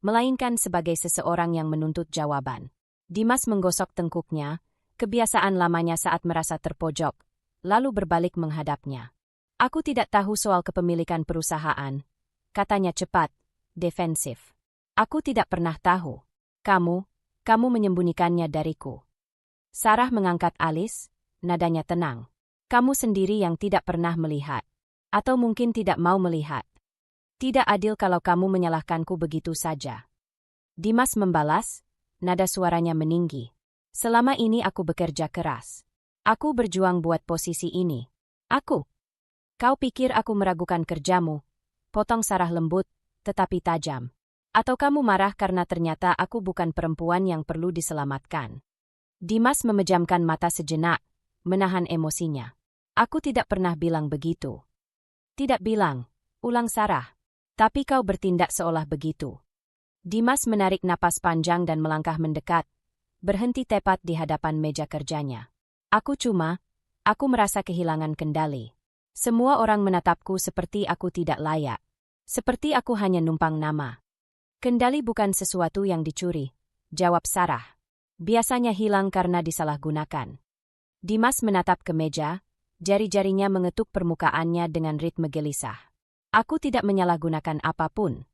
melainkan sebagai seseorang yang menuntut jawaban. Dimas menggosok tengkuknya, kebiasaan lamanya saat merasa terpojok, lalu berbalik menghadapnya. Aku tidak tahu soal kepemilikan perusahaan, katanya cepat, defensif. Aku tidak pernah tahu. Kamu menyembunyikannya dariku. Sarah mengangkat alis, nadanya tenang. Kamu sendiri yang tidak pernah melihat. Atau mungkin tidak mau melihat. Tidak adil kalau kamu menyalahkanku begitu saja. Dimas membalas, nada suaranya meninggi. Selama ini aku bekerja keras. Aku berjuang buat posisi ini. Aku. Kau pikir aku meragukan kerjamu? Potong Sarah lembut, tetapi tajam. Atau kamu marah karena ternyata aku bukan perempuan yang perlu diselamatkan? Dimas memejamkan mata sejenak, menahan emosinya. Aku tidak pernah bilang begitu. Tidak bilang, ulang Sarah. Tapi kau bertindak seolah begitu. Dimas menarik napas panjang dan melangkah mendekat, berhenti tepat di hadapan meja kerjanya. Aku merasa kehilangan kendali. Semua orang menatapku seperti aku tidak layak. Seperti aku hanya numpang nama. Kendali bukan sesuatu yang dicuri, jawab Sarah. Biasanya hilang karena disalahgunakan. Dimas menatap ke meja, jari-jarinya mengetuk permukaannya dengan ritme gelisah. Aku tidak menyalahgunakan apapun.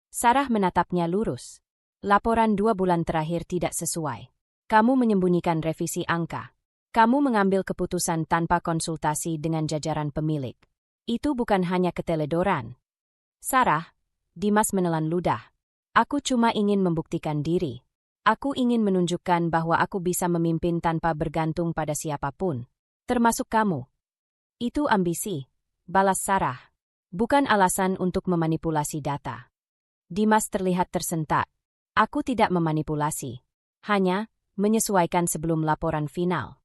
Sarah menatapnya lurus. Laporan 2 bulan terakhir tidak sesuai. Kamu menyembunyikan revisi angka. Kamu mengambil keputusan tanpa konsultasi dengan jajaran pemilik. Itu bukan hanya keteledoran. Sarah, Dimas menelan ludah. Aku cuma ingin membuktikan diri. Aku ingin menunjukkan bahwa aku bisa memimpin tanpa bergantung pada siapapun. Termasuk kamu. Itu ambisi, balas Sarah. Bukan alasan untuk memanipulasi data. Dimas terlihat tersentak. Aku tidak memanipulasi. Hanya menyesuaikan sebelum laporan final.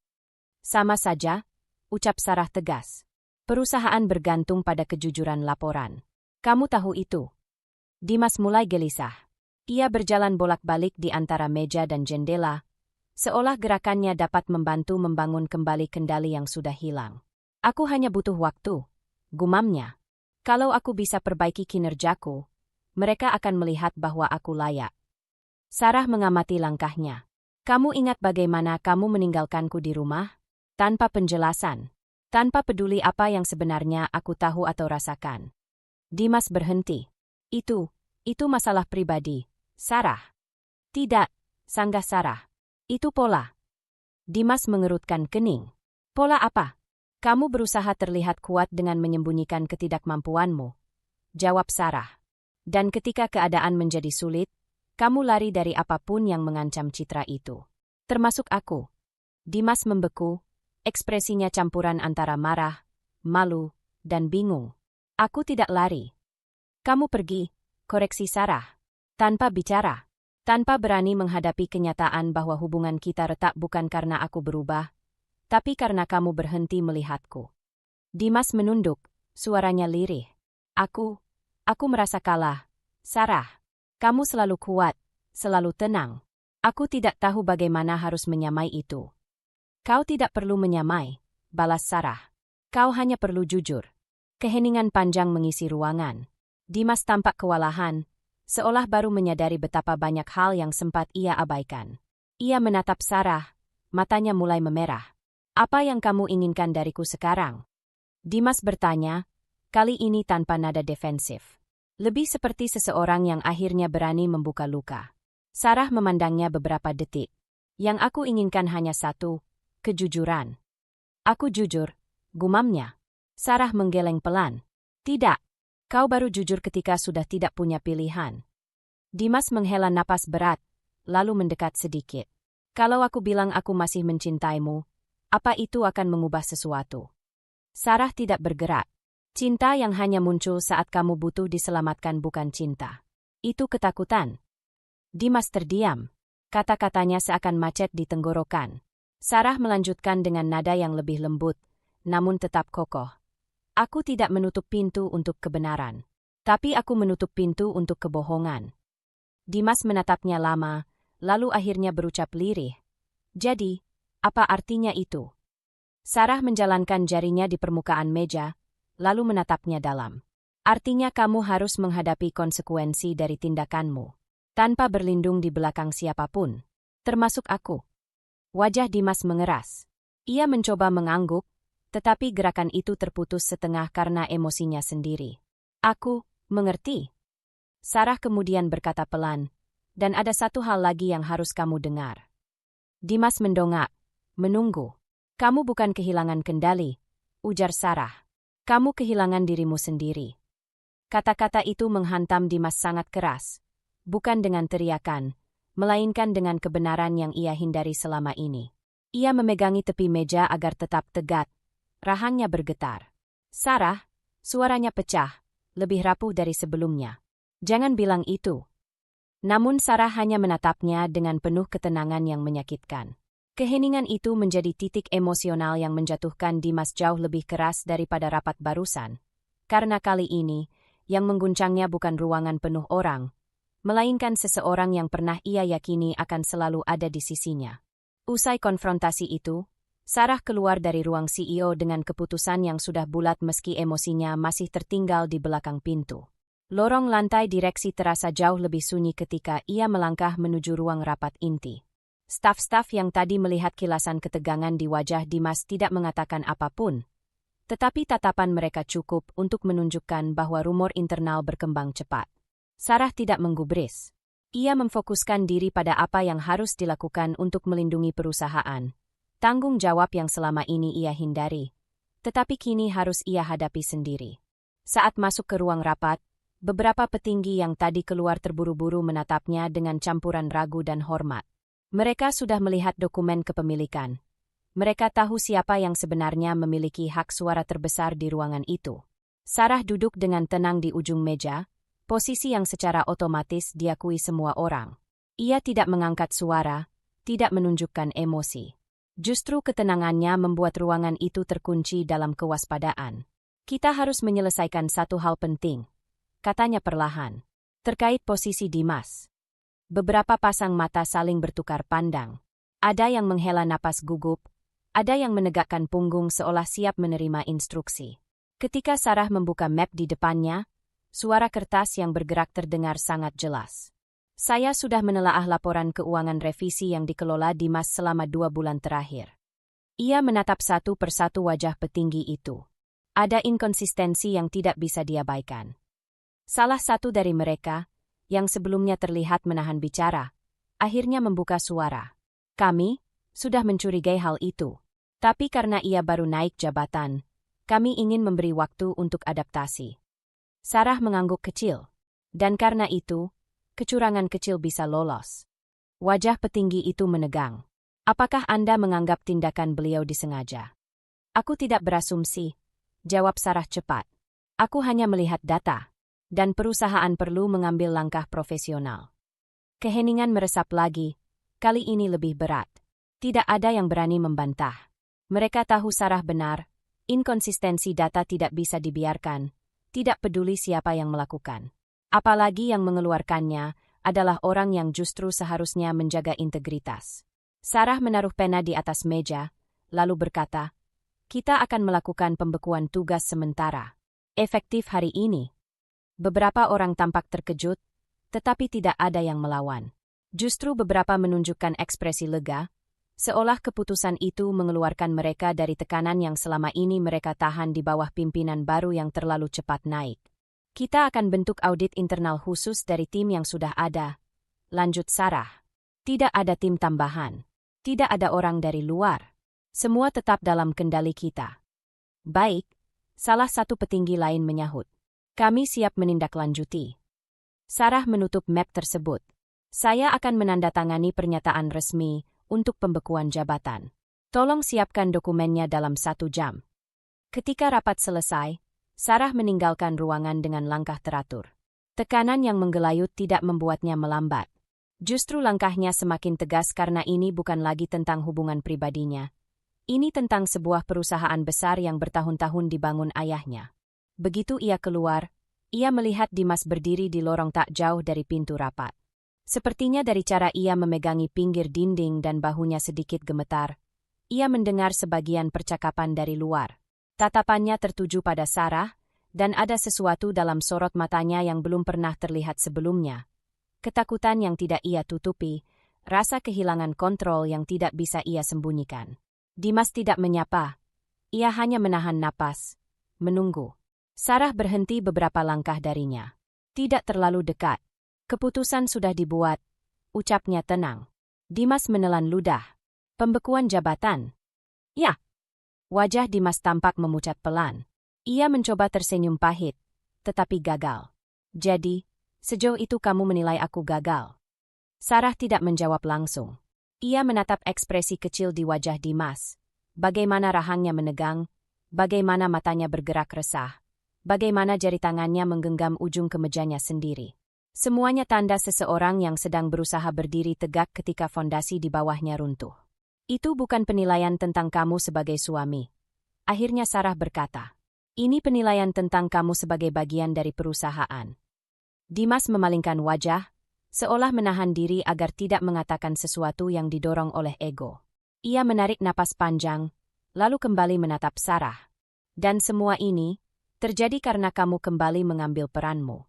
Sama saja, ucap Sarah tegas. Perusahaan bergantung pada kejujuran laporan. Kamu tahu itu. Dimas mulai gelisah. Ia berjalan bolak-balik di antara meja dan jendela, seolah gerakannya dapat membantu membangun kembali kendali yang sudah hilang. Aku hanya butuh waktu, gumamnya. Kalau aku bisa perbaiki kinerjaku, mereka akan melihat bahwa aku layak. Sarah mengamati langkahnya. Kamu ingat bagaimana kamu meninggalkanku di rumah? Tanpa penjelasan. Tanpa peduli apa yang sebenarnya aku tahu atau rasakan. Dimas berhenti. Itu masalah pribadi, Sarah. Tidak, sanggah Sarah. Itu pola. Dimas mengerutkan kening. Pola apa? Kamu berusaha terlihat kuat dengan menyembunyikan ketidakmampuanmu. Jawab Sarah. Dan ketika keadaan menjadi sulit, kamu lari dari apapun yang mengancam citra itu. Termasuk aku. Dimas membeku, ekspresinya campuran antara marah, malu, dan bingung. Aku tidak lari. Kamu pergi, koreksi Sarah. Tanpa bicara. Tanpa berani menghadapi kenyataan bahwa hubungan kita retak bukan karena aku berubah, tapi karena kamu berhenti melihatku. Dimas menunduk, suaranya lirih. Aku merasa kalah. Sarah, kamu selalu kuat, selalu tenang. Aku tidak tahu bagaimana harus menyamai itu. Kau tidak perlu menyamai, balas Sarah. Kau hanya perlu jujur. Keheningan panjang mengisi ruangan. Dimas tampak kewalahan, seolah baru menyadari betapa banyak hal yang sempat ia abaikan. Ia menatap Sarah, matanya mulai memerah. Apa yang kamu inginkan dariku sekarang? Dimas bertanya, kali ini tanpa nada defensif. Lebih seperti seseorang yang akhirnya berani membuka luka. Sarah memandangnya beberapa detik. Yang aku inginkan hanya satu, kejujuran. Aku jujur, gumamnya. Sarah menggeleng pelan. Tidak, kau baru jujur ketika sudah tidak punya pilihan. Dimas menghela napas berat, lalu mendekat sedikit. Kalau aku bilang aku masih mencintaimu, apa itu akan mengubah sesuatu? Sarah tidak bergerak. Cinta yang hanya muncul saat kamu butuh diselamatkan bukan cinta. Itu ketakutan. Dimas terdiam. Kata-katanya seakan macet di tenggorokan. Sarah melanjutkan dengan nada yang lebih lembut, namun tetap kokoh. Aku tidak menutup pintu untuk kebenaran. Tapi aku menutup pintu untuk kebohongan. Dimas menatapnya lama, lalu akhirnya berucap lirih. Jadi, apa artinya itu? Sarah menjalankan jarinya di permukaan meja, lalu menatapnya dalam. Artinya kamu harus menghadapi konsekuensi dari tindakanmu, tanpa berlindung di belakang siapapun, termasuk aku. Wajah Dimas mengeras. Ia mencoba mengangguk, tetapi gerakan itu terputus setengah karena emosinya sendiri. Aku mengerti. Sarah kemudian berkata pelan, dan ada satu hal lagi yang harus kamu dengar. Dimas mendongak, menunggu. Kamu bukan kehilangan kendali, ujar Sarah. Kamu kehilangan dirimu sendiri. Kata-kata itu menghantam Dimas sangat keras. Bukan dengan teriakan, melainkan dengan kebenaran yang ia hindari selama ini. Ia memegangi tepi meja agar tetap tegak. Rahangnya bergetar. Sarah, suaranya pecah, lebih rapuh dari sebelumnya. Jangan bilang itu. Namun Sarah hanya menatapnya dengan penuh ketenangan yang menyakitkan. Keheningan itu menjadi titik emosional yang menjatuhkan Dimas jauh lebih keras daripada rapat barusan. Karena kali ini, yang mengguncangnya bukan ruangan penuh orang, melainkan seseorang yang pernah ia yakini akan selalu ada di sisinya. Usai konfrontasi itu, Sarah keluar dari ruang CEO dengan keputusan yang sudah bulat meski emosinya masih tertinggal di belakang pintu. Lorong lantai direksi terasa jauh lebih sunyi ketika ia melangkah menuju ruang rapat inti. Staf-staf yang tadi melihat kilasan ketegangan di wajah Dimas tidak mengatakan apapun. Tetapi tatapan mereka cukup untuk menunjukkan bahwa rumor internal berkembang cepat. Sarah tidak menggubris. Ia memfokuskan diri pada apa yang harus dilakukan untuk melindungi perusahaan. Tanggung jawab yang selama ini ia hindari. Tetapi kini harus ia hadapi sendiri. Saat masuk ke ruang rapat, beberapa petinggi yang tadi keluar terburu-buru menatapnya dengan campuran ragu dan hormat. Mereka sudah melihat dokumen kepemilikan. Mereka tahu siapa yang sebenarnya memiliki hak suara terbesar di ruangan itu. Sarah duduk dengan tenang di ujung meja, posisi yang secara otomatis diakui semua orang. Ia tidak mengangkat suara, tidak menunjukkan emosi. Justru ketenangannya membuat ruangan itu terkunci dalam kewaspadaan. Kita harus menyelesaikan satu hal penting, katanya perlahan, terkait posisi Dimas. Beberapa pasang mata saling bertukar pandang. Ada yang menghela napas gugup, ada yang menegakkan punggung seolah siap menerima instruksi. Ketika Sarah membuka map di depannya, suara kertas yang bergerak terdengar sangat jelas. Saya sudah menelaah laporan keuangan revisi yang dikelola Dimas selama 2 bulan terakhir. Ia menatap satu persatu wajah petinggi itu. Ada inkonsistensi yang tidak bisa diabaikan. Salah satu dari mereka, yang sebelumnya terlihat menahan bicara, akhirnya membuka suara. Kami sudah mencurigai hal itu. Tapi karena ia baru naik jabatan, kami ingin memberi waktu untuk adaptasi. Sarah mengangguk kecil. Dan karena itu, kecurangan kecil bisa lolos. Wajah petinggi itu menegang. Apakah Anda menganggap tindakan beliau disengaja? Aku tidak berasumsi, jawab Sarah cepat. Aku hanya melihat data, dan perusahaan perlu mengambil langkah profesional. Keheningan meresap lagi, kali ini lebih berat. Tidak ada yang berani membantah. Mereka tahu Sarah benar. Inkonsistensi data tidak bisa dibiarkan, tidak peduli siapa yang melakukan. Apalagi yang mengeluarkannya adalah orang yang justru seharusnya menjaga integritas. Sarah menaruh pena di atas meja, lalu berkata, "Kita akan melakukan pembekuan tugas sementara. Efektif hari ini." Beberapa orang tampak terkejut, tetapi tidak ada yang melawan. Justru beberapa menunjukkan ekspresi lega, seolah keputusan itu mengeluarkan mereka dari tekanan yang selama ini mereka tahan di bawah pimpinan baru yang terlalu cepat naik. Kita akan bentuk audit internal khusus dari tim yang sudah ada. Lanjut Sarah. Tidak ada tim tambahan. Tidak ada orang dari luar. Semua tetap dalam kendali kita. Baik, salah satu petinggi lain menyahut. Kami siap menindaklanjuti. Sarah menutup map tersebut. Saya akan menandatangani pernyataan resmi untuk pembekuan jabatan. Tolong siapkan dokumennya dalam 1 jam. Ketika rapat selesai, Sarah meninggalkan ruangan dengan langkah teratur. Tekanan yang menggelayut tidak membuatnya melambat. Justru langkahnya semakin tegas karena ini bukan lagi tentang hubungan pribadinya. Ini tentang sebuah perusahaan besar yang bertahun-tahun dibangun ayahnya. Begitu ia keluar, ia melihat Dimas berdiri di lorong tak jauh dari pintu rapat. Sepertinya dari cara ia memegangi pinggir dinding dan bahunya sedikit gemetar, ia mendengar sebagian percakapan dari luar. Tatapannya tertuju pada Sarah, dan ada sesuatu dalam sorot matanya yang belum pernah terlihat sebelumnya. Ketakutan yang tidak ia tutupi, rasa kehilangan kontrol yang tidak bisa ia sembunyikan. Dimas tidak menyapa. Ia hanya menahan napas, menunggu. Sarah berhenti beberapa langkah darinya. Tidak terlalu dekat. Keputusan sudah dibuat, ucapnya tenang. Dimas menelan ludah. Pembekuan jabatan. Ya. Wajah Dimas tampak memucat pelan. Ia mencoba tersenyum pahit, tetapi gagal. Jadi, sejauh itu kamu menilai aku gagal? Sarah tidak menjawab langsung. Ia menatap ekspresi kecil di wajah Dimas. Bagaimana rahangnya menegang, bagaimana matanya bergerak resah, bagaimana jari tangannya menggenggam ujung kemejanya sendiri. Semuanya tanda seseorang yang sedang berusaha berdiri tegak ketika fondasi di bawahnya runtuh. Itu bukan penilaian tentang kamu sebagai suami. Akhirnya Sarah berkata, ini penilaian tentang kamu sebagai bagian dari perusahaan. Dimas memalingkan wajah, seolah menahan diri agar tidak mengatakan sesuatu yang didorong oleh ego. Ia menarik napas panjang, lalu kembali menatap Sarah. Dan semua ini terjadi karena kamu kembali mengambil peranmu.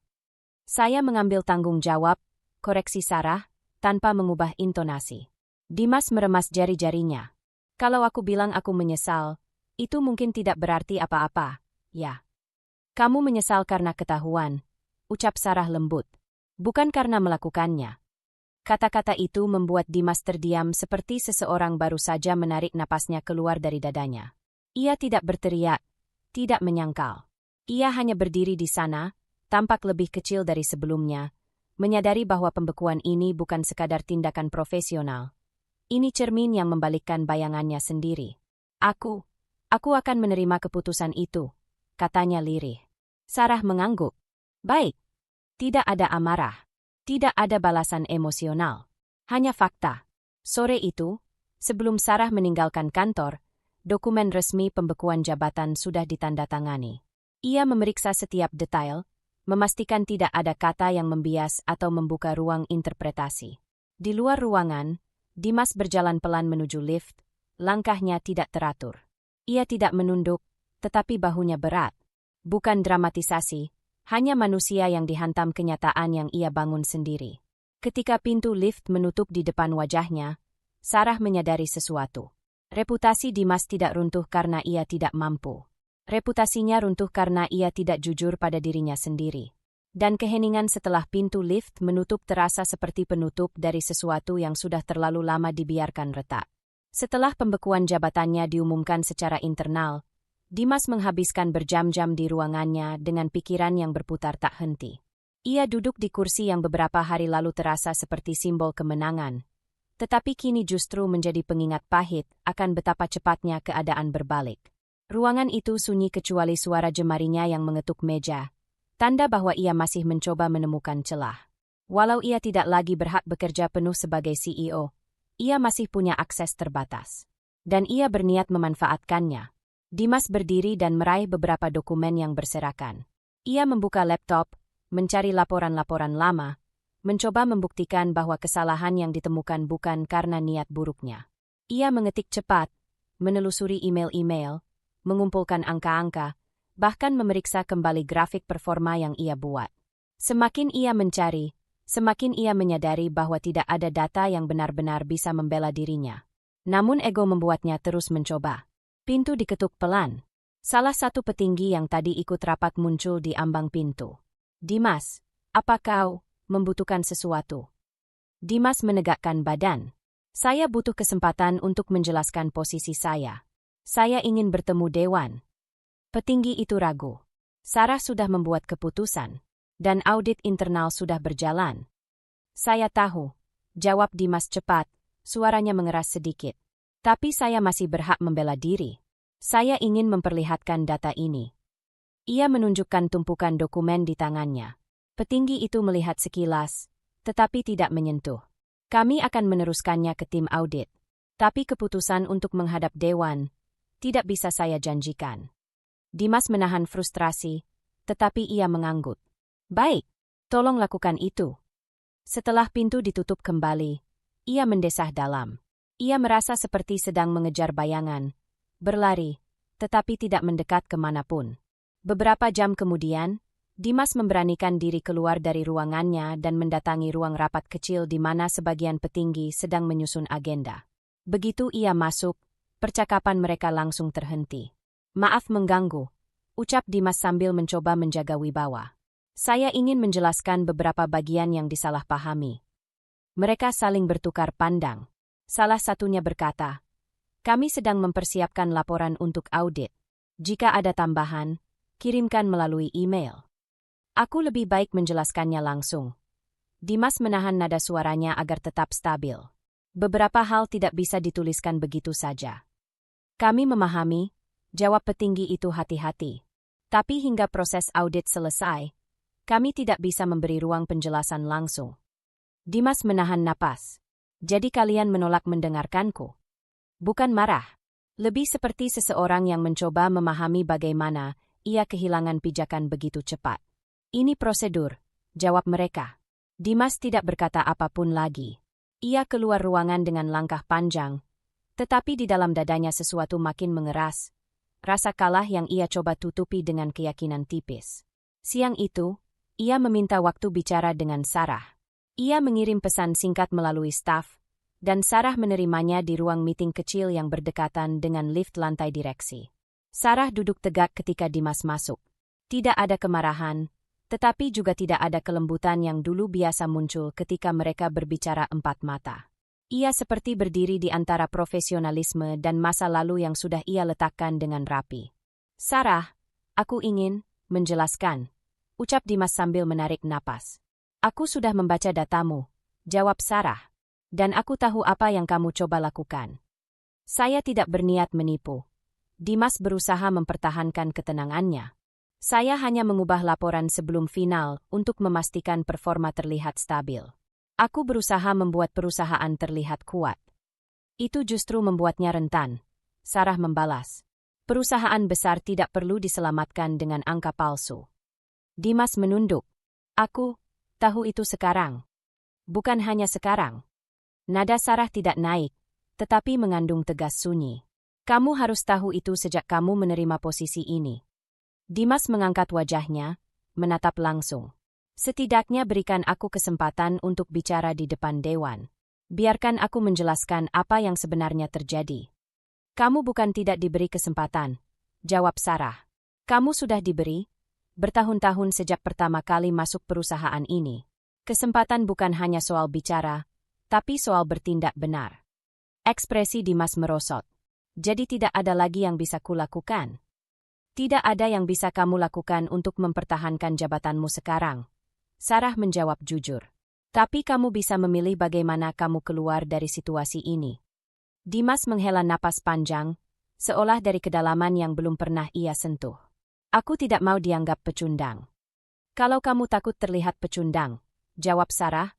Saya mengambil tanggung jawab, koreksi Sarah, tanpa mengubah intonasi. Dimas meremas jari-jarinya. Kalau aku bilang aku menyesal, itu mungkin tidak berarti apa-apa, ya. Kamu menyesal karena ketahuan, ucap Sarah lembut. Bukan karena melakukannya. Kata-kata itu membuat Dimas terdiam seperti seseorang baru saja menarik napasnya keluar dari dadanya. Ia tidak berteriak, tidak menyangkal. Ia hanya berdiri di sana, tampak lebih kecil dari sebelumnya, menyadari bahwa pembekuan ini bukan sekadar tindakan profesional. Ini cermin yang membalikkan bayangannya sendiri. Aku akan menerima keputusan itu, katanya lirih. Sarah mengangguk. Baik. Tidak ada amarah. Tidak ada balasan emosional. Hanya fakta. Sore itu, sebelum Sarah meninggalkan kantor, dokumen resmi pembekuan jabatan sudah ditandatangani. Ia memeriksa setiap detail, memastikan tidak ada kata yang membias atau membuka ruang interpretasi. Di luar ruangan, Dimas berjalan pelan menuju lift, langkahnya tidak teratur. Ia tidak menunduk, tetapi bahunya berat. Bukan dramatisasi, hanya manusia yang dihantam kenyataan yang ia bangun sendiri. Ketika pintu lift menutup di depan wajahnya, Sarah menyadari sesuatu. Reputasi Dimas tidak runtuh karena ia tidak mampu. Reputasinya runtuh karena ia tidak jujur pada dirinya sendiri. Dan keheningan setelah pintu lift menutup terasa seperti penutup dari sesuatu yang sudah terlalu lama dibiarkan retak. Setelah pembekuan jabatannya diumumkan secara internal, Dimas menghabiskan berjam-jam di ruangannya dengan pikiran yang berputar tak henti. Ia duduk di kursi yang beberapa hari lalu terasa seperti simbol kemenangan, tetapi kini justru menjadi pengingat pahit akan betapa cepatnya keadaan berbalik. Ruangan itu sunyi kecuali suara jemarinya yang mengetuk meja, tanda bahwa ia masih mencoba menemukan celah. Walau ia tidak lagi berhak bekerja penuh sebagai CEO, ia masih punya akses terbatas. Dan ia berniat memanfaatkannya. Dimas berdiri dan meraih beberapa dokumen yang berserakan. Ia membuka laptop, mencari laporan-laporan lama, mencoba membuktikan bahwa kesalahan yang ditemukan bukan karena niat buruknya. Ia mengetik cepat, menelusuri email-email, mengumpulkan angka-angka, bahkan memeriksa kembali grafik performa yang ia buat. Semakin ia mencari, semakin ia menyadari bahwa tidak ada data yang benar-benar bisa membela dirinya. Namun ego membuatnya terus mencoba. Pintu diketuk pelan. Salah satu petinggi yang tadi ikut rapat muncul di ambang pintu. "Dimas, apa kau membutuhkan sesuatu?" Dimas menegakkan badan. "Saya butuh kesempatan untuk menjelaskan posisi saya. Saya ingin bertemu Dewan." Petinggi itu ragu. Sarah sudah membuat keputusan, dan audit internal sudah berjalan. "Saya tahu," jawab Dimas cepat, suaranya mengeras sedikit. "Tapi saya masih berhak membela diri. Saya ingin memperlihatkan data ini." Ia menunjukkan tumpukan dokumen di tangannya. Petinggi itu melihat sekilas, tetapi tidak menyentuh. "Kami akan meneruskannya ke tim audit. Tapi keputusan untuk menghadap Dewan tidak bisa saya janjikan." Dimas menahan frustrasi, tetapi ia mengangguk. "Baik, tolong lakukan itu." Setelah pintu ditutup kembali, ia mendesah dalam. Ia merasa seperti sedang mengejar bayangan, berlari, tetapi tidak mendekat kemanapun. Beberapa jam kemudian, Dimas memberanikan diri keluar dari ruangannya dan mendatangi ruang rapat kecil di mana sebagian petinggi sedang menyusun agenda. Begitu ia masuk, percakapan mereka langsung terhenti. "Maaf mengganggu," ucap Dimas sambil mencoba menjaga wibawa. "Saya ingin menjelaskan beberapa bagian yang disalahpahami." Mereka saling bertukar pandang. Salah satunya berkata, "Kami sedang mempersiapkan laporan untuk audit. Jika ada tambahan, kirimkan melalui email." "Aku lebih baik menjelaskannya langsung." Dimas menahan nada suaranya agar tetap stabil. "Beberapa hal tidak bisa dituliskan begitu saja." "Kami memahami," jawab petinggi itu hati-hati. "Tapi hingga proses audit selesai, kami tidak bisa memberi ruang penjelasan langsung." Dimas menahan napas. "Jadi kalian menolak mendengarkanku?" Bukan marah. Lebih seperti seseorang yang mencoba memahami bagaimana ia kehilangan pijakan begitu cepat. "Ini prosedur," jawab mereka. Dimas tidak berkata apapun lagi. Ia keluar ruangan dengan langkah panjang, tetapi di dalam dadanya sesuatu makin mengeras. Rasa kalah yang ia coba tutupi dengan keyakinan tipis. Siang itu, ia meminta waktu bicara dengan Sarah. Ia mengirim pesan singkat melalui staf, dan Sarah menerimanya di ruang meeting kecil yang berdekatan dengan lift lantai direksi. Sarah duduk tegak ketika Dimas masuk. Tidak ada kemarahan, tetapi juga tidak ada kelembutan yang dulu biasa muncul ketika mereka berbicara empat mata. Ia seperti berdiri di antara profesionalisme dan masa lalu yang sudah ia letakkan dengan rapi. "Sarah, aku ingin menjelaskan," ucap Dimas sambil menarik napas. "Aku sudah membaca datamu," jawab Sarah. "Dan aku tahu apa yang kamu coba lakukan." "Saya tidak berniat menipu." Dimas berusaha mempertahankan ketenangannya. "Saya hanya mengubah laporan sebelum final untuk memastikan performa terlihat stabil. Aku berusaha membuat perusahaan terlihat kuat." "Itu justru membuatnya rentan," Sarah membalas. "Perusahaan besar tidak perlu diselamatkan dengan angka palsu." Dimas menunduk. "Aku tahu itu sekarang." "Bukan hanya sekarang." Nada Sarah tidak naik, tetapi mengandung tegas sunyi. "Kamu harus tahu itu sejak kamu menerima posisi ini." Dimas mengangkat wajahnya, menatap langsung. Setidaknya berikan aku kesempatan untuk bicara di depan dewan. Biarkan aku menjelaskan apa yang sebenarnya terjadi. Kamu bukan tidak diberi kesempatan, jawab Sarah. Kamu sudah diberi, bertahun-tahun sejak pertama kali masuk perusahaan ini. Kesempatan bukan hanya soal bicara, tapi soal bertindak benar. Ekspresi Dimas merosot. Jadi tidak ada lagi yang bisa kulakukan. Tidak ada yang bisa kamu lakukan untuk mempertahankan jabatanmu sekarang. Sarah menjawab jujur. Tapi kamu bisa memilih bagaimana kamu keluar dari situasi ini. Dimas menghela napas panjang, seolah dari kedalaman yang belum pernah ia sentuh. Aku tidak mau dianggap pecundang. Kalau kamu takut terlihat pecundang, jawab Sarah,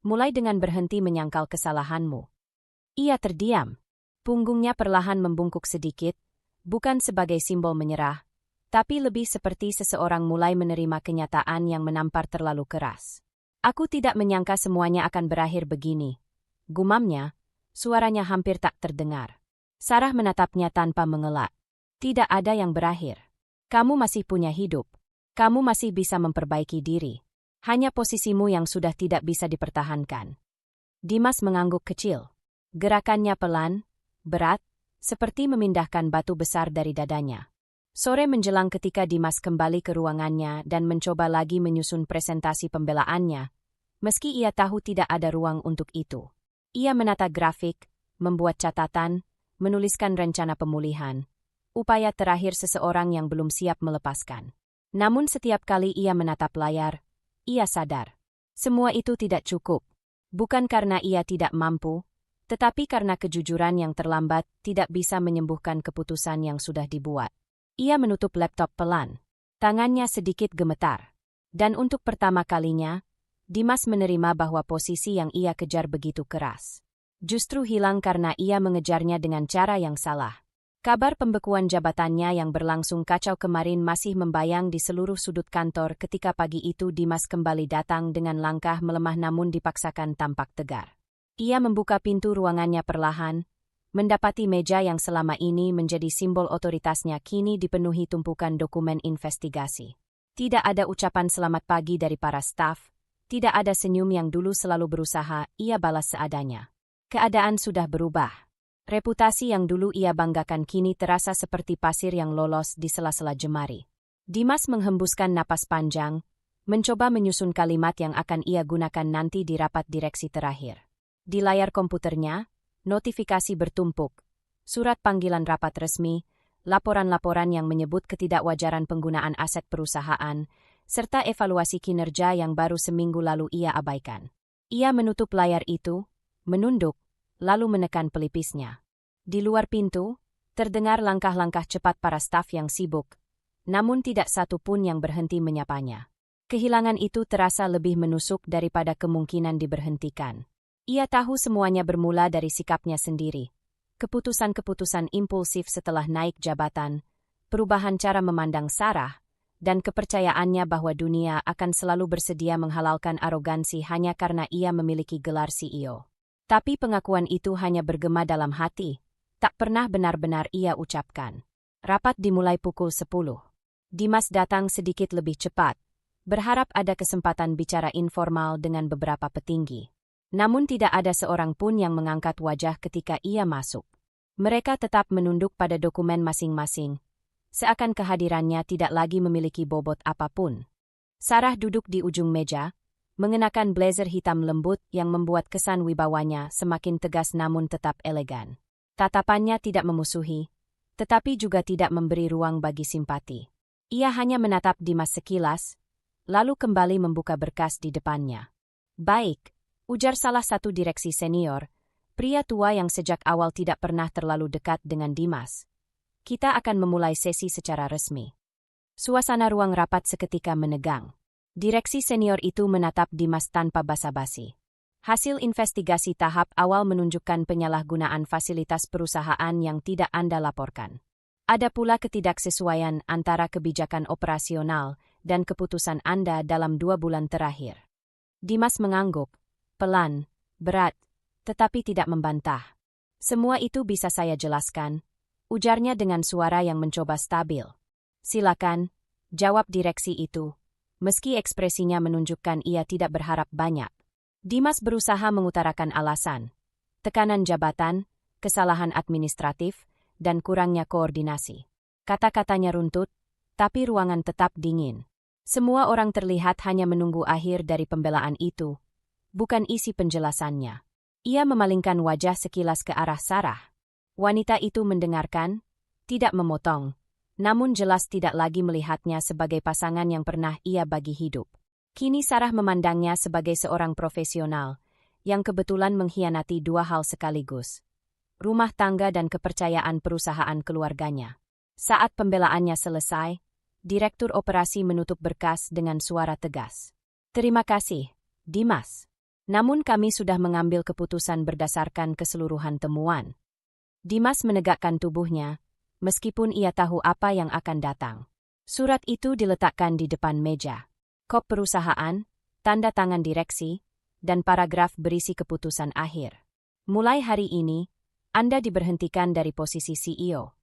mulai dengan berhenti menyangkal kesalahanmu. Ia terdiam. Punggungnya perlahan membungkuk sedikit, bukan sebagai simbol menyerah, tapi lebih seperti seseorang mulai menerima kenyataan yang menampar terlalu keras. Aku tidak menyangka semuanya akan berakhir begini. Gumamnya, suaranya hampir tak terdengar. Sarah menatapnya tanpa mengelak. Tidak ada yang berakhir. Kamu masih punya hidup. Kamu masih bisa memperbaiki diri. Hanya posisimu yang sudah tidak bisa dipertahankan. Dimas mengangguk kecil. Gerakannya pelan, berat, seperti memindahkan batu besar dari dadanya. Sore menjelang ketika Dimas kembali ke ruangannya dan mencoba lagi menyusun presentasi pembelaannya, meski ia tahu tidak ada ruang untuk itu. Ia menata grafik, membuat catatan, menuliskan rencana pemulihan, upaya terakhir seseorang yang belum siap melepaskan. Namun setiap kali ia menatap layar, ia sadar. Semua itu tidak cukup. Bukan karena ia tidak mampu, tetapi karena kejujuran yang terlambat tidak bisa menyembuhkan keputusan yang sudah dibuat. Ia menutup laptop pelan. Tangannya sedikit gemetar. Dan untuk pertama kalinya, Dimas menerima bahwa posisi yang ia kejar begitu keras justru hilang karena ia mengejarnya dengan cara yang salah. Kabar pembekuan jabatannya yang berlangsung kacau kemarin masih membayang di seluruh sudut kantor ketika pagi itu Dimas kembali datang dengan langkah melemah namun dipaksakan tampak tegar. Ia membuka pintu ruangannya perlahan, mendapati meja yang selama ini menjadi simbol otoritasnya kini dipenuhi tumpukan dokumen investigasi. Tidak ada ucapan selamat pagi dari para staf, tidak ada senyum yang dulu selalu berusaha ia balas seadanya. Keadaan sudah berubah. Reputasi yang dulu ia banggakan kini terasa seperti pasir yang lolos di sela-sela jemari. Dimas menghembuskan napas panjang, mencoba menyusun kalimat yang akan ia gunakan nanti di rapat direksi terakhir. Di layar komputernya, notifikasi bertumpuk, surat panggilan rapat resmi, laporan-laporan yang menyebut ketidakwajaran penggunaan aset perusahaan, serta evaluasi kinerja yang baru seminggu lalu ia abaikan. Ia menutup layar itu, menunduk, lalu menekan pelipisnya. Di luar pintu, terdengar langkah-langkah cepat para staf yang sibuk, namun tidak satu pun yang berhenti menyapanya. Kehilangan itu terasa lebih menusuk daripada kemungkinan diberhentikan. Ia tahu semuanya bermula dari sikapnya sendiri. Keputusan-keputusan impulsif setelah naik jabatan, perubahan cara memandang Sarah, dan kepercayaannya bahwa dunia akan selalu bersedia menghalalkan arogansi hanya karena ia memiliki gelar CEO. Tapi pengakuan itu hanya bergema dalam hati, tak pernah benar-benar ia ucapkan. Rapat dimulai pukul 10. Dimas datang sedikit lebih cepat, berharap ada kesempatan bicara informal dengan beberapa petinggi. Namun tidak ada seorang pun yang mengangkat wajah ketika ia masuk. Mereka tetap menunduk pada dokumen masing-masing, seakan kehadirannya tidak lagi memiliki bobot apapun. Sarah duduk di ujung meja, mengenakan blazer hitam lembut yang membuat kesan wibawanya semakin tegas namun tetap elegan. Tatapannya tidak memusuhi, tetapi juga tidak memberi ruang bagi simpati. Ia hanya menatap Dimas sekilas, lalu kembali membuka berkas di depannya. Baik, ujar salah satu direksi senior, pria tua yang sejak awal tidak pernah terlalu dekat dengan Dimas. Kita akan memulai sesi secara resmi. Suasana ruang rapat seketika menegang. Direksi senior itu menatap Dimas tanpa basa-basi. Hasil investigasi tahap awal menunjukkan penyalahgunaan fasilitas perusahaan yang tidak Anda laporkan. Ada pula ketidaksesuaian antara kebijakan operasional dan keputusan Anda dalam 2 bulan terakhir. Dimas mengangguk, pelan, berat, tetapi tidak membantah. Semua itu bisa saya jelaskan, ujarnya dengan suara yang mencoba stabil. Silakan, jawab direksi itu, meski ekspresinya menunjukkan ia tidak berharap banyak. Dimas berusaha mengutarakan alasan. Tekanan jabatan, kesalahan administratif, dan kurangnya koordinasi. Kata-katanya runtut, tapi ruangan tetap dingin. Semua orang terlihat hanya menunggu akhir dari pembelaan itu, bukan isi penjelasannya. Ia memalingkan wajah sekilas ke arah Sarah. Wanita itu mendengarkan, tidak memotong, namun jelas tidak lagi melihatnya sebagai pasangan yang pernah ia bagi hidup. Kini Sarah memandangnya sebagai seorang profesional, yang kebetulan mengkhianati dua hal sekaligus. Rumah tangga dan kepercayaan perusahaan keluarganya. Saat pembelaannya selesai, Direktur Operasi menutup berkas dengan suara tegas. Terima kasih, Dimas. Namun kami sudah mengambil keputusan berdasarkan keseluruhan temuan. Dimas menegakkan tubuhnya, meskipun ia tahu apa yang akan datang. Surat itu diletakkan di depan meja. Kop perusahaan, tanda tangan direksi, dan paragraf berisi keputusan akhir. Mulai hari ini, Anda diberhentikan dari posisi CEO.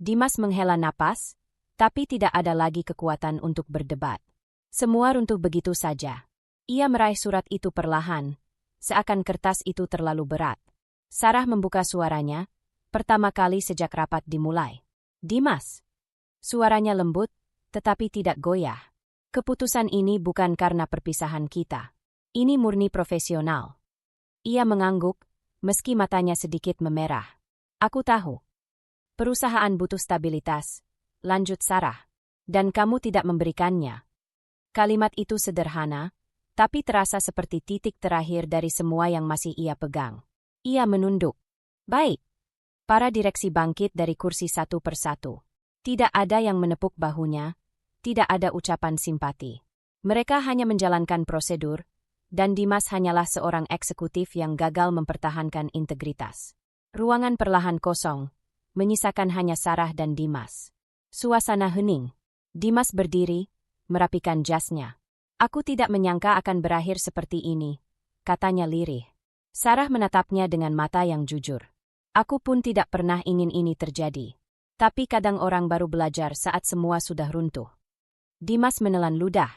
Dimas menghela napas, tapi tidak ada lagi kekuatan untuk berdebat. Semua runtuh begitu saja. Ia meraih surat itu perlahan, seakan kertas itu terlalu berat. Sarah membuka suaranya, pertama kali sejak rapat dimulai. Dimas. Suaranya lembut, tetapi tidak goyah. Keputusan ini bukan karena perpisahan kita. Ini murni profesional. Ia mengangguk, meski matanya sedikit memerah. Aku tahu. Perusahaan butuh stabilitas, lanjut Sarah. Dan kamu tidak memberikannya. Kalimat itu sederhana, tapi terasa seperti titik terakhir dari semua yang masih ia pegang. Ia menunduk. Baik. Para direksi bangkit dari kursi satu persatu. Tidak ada yang menepuk bahunya, tidak ada ucapan simpati. Mereka hanya menjalankan prosedur, dan Dimas hanyalah seorang eksekutif yang gagal mempertahankan integritas. Ruangan perlahan kosong, menyisakan hanya Sarah dan Dimas. Suasana hening. Dimas berdiri, merapikan jasnya. Aku tidak menyangka akan berakhir seperti ini, katanya lirih. Sarah menatapnya dengan mata yang jujur. Aku pun tidak pernah ingin ini terjadi. Tapi kadang orang baru belajar saat semua sudah runtuh. Dimas menelan ludah.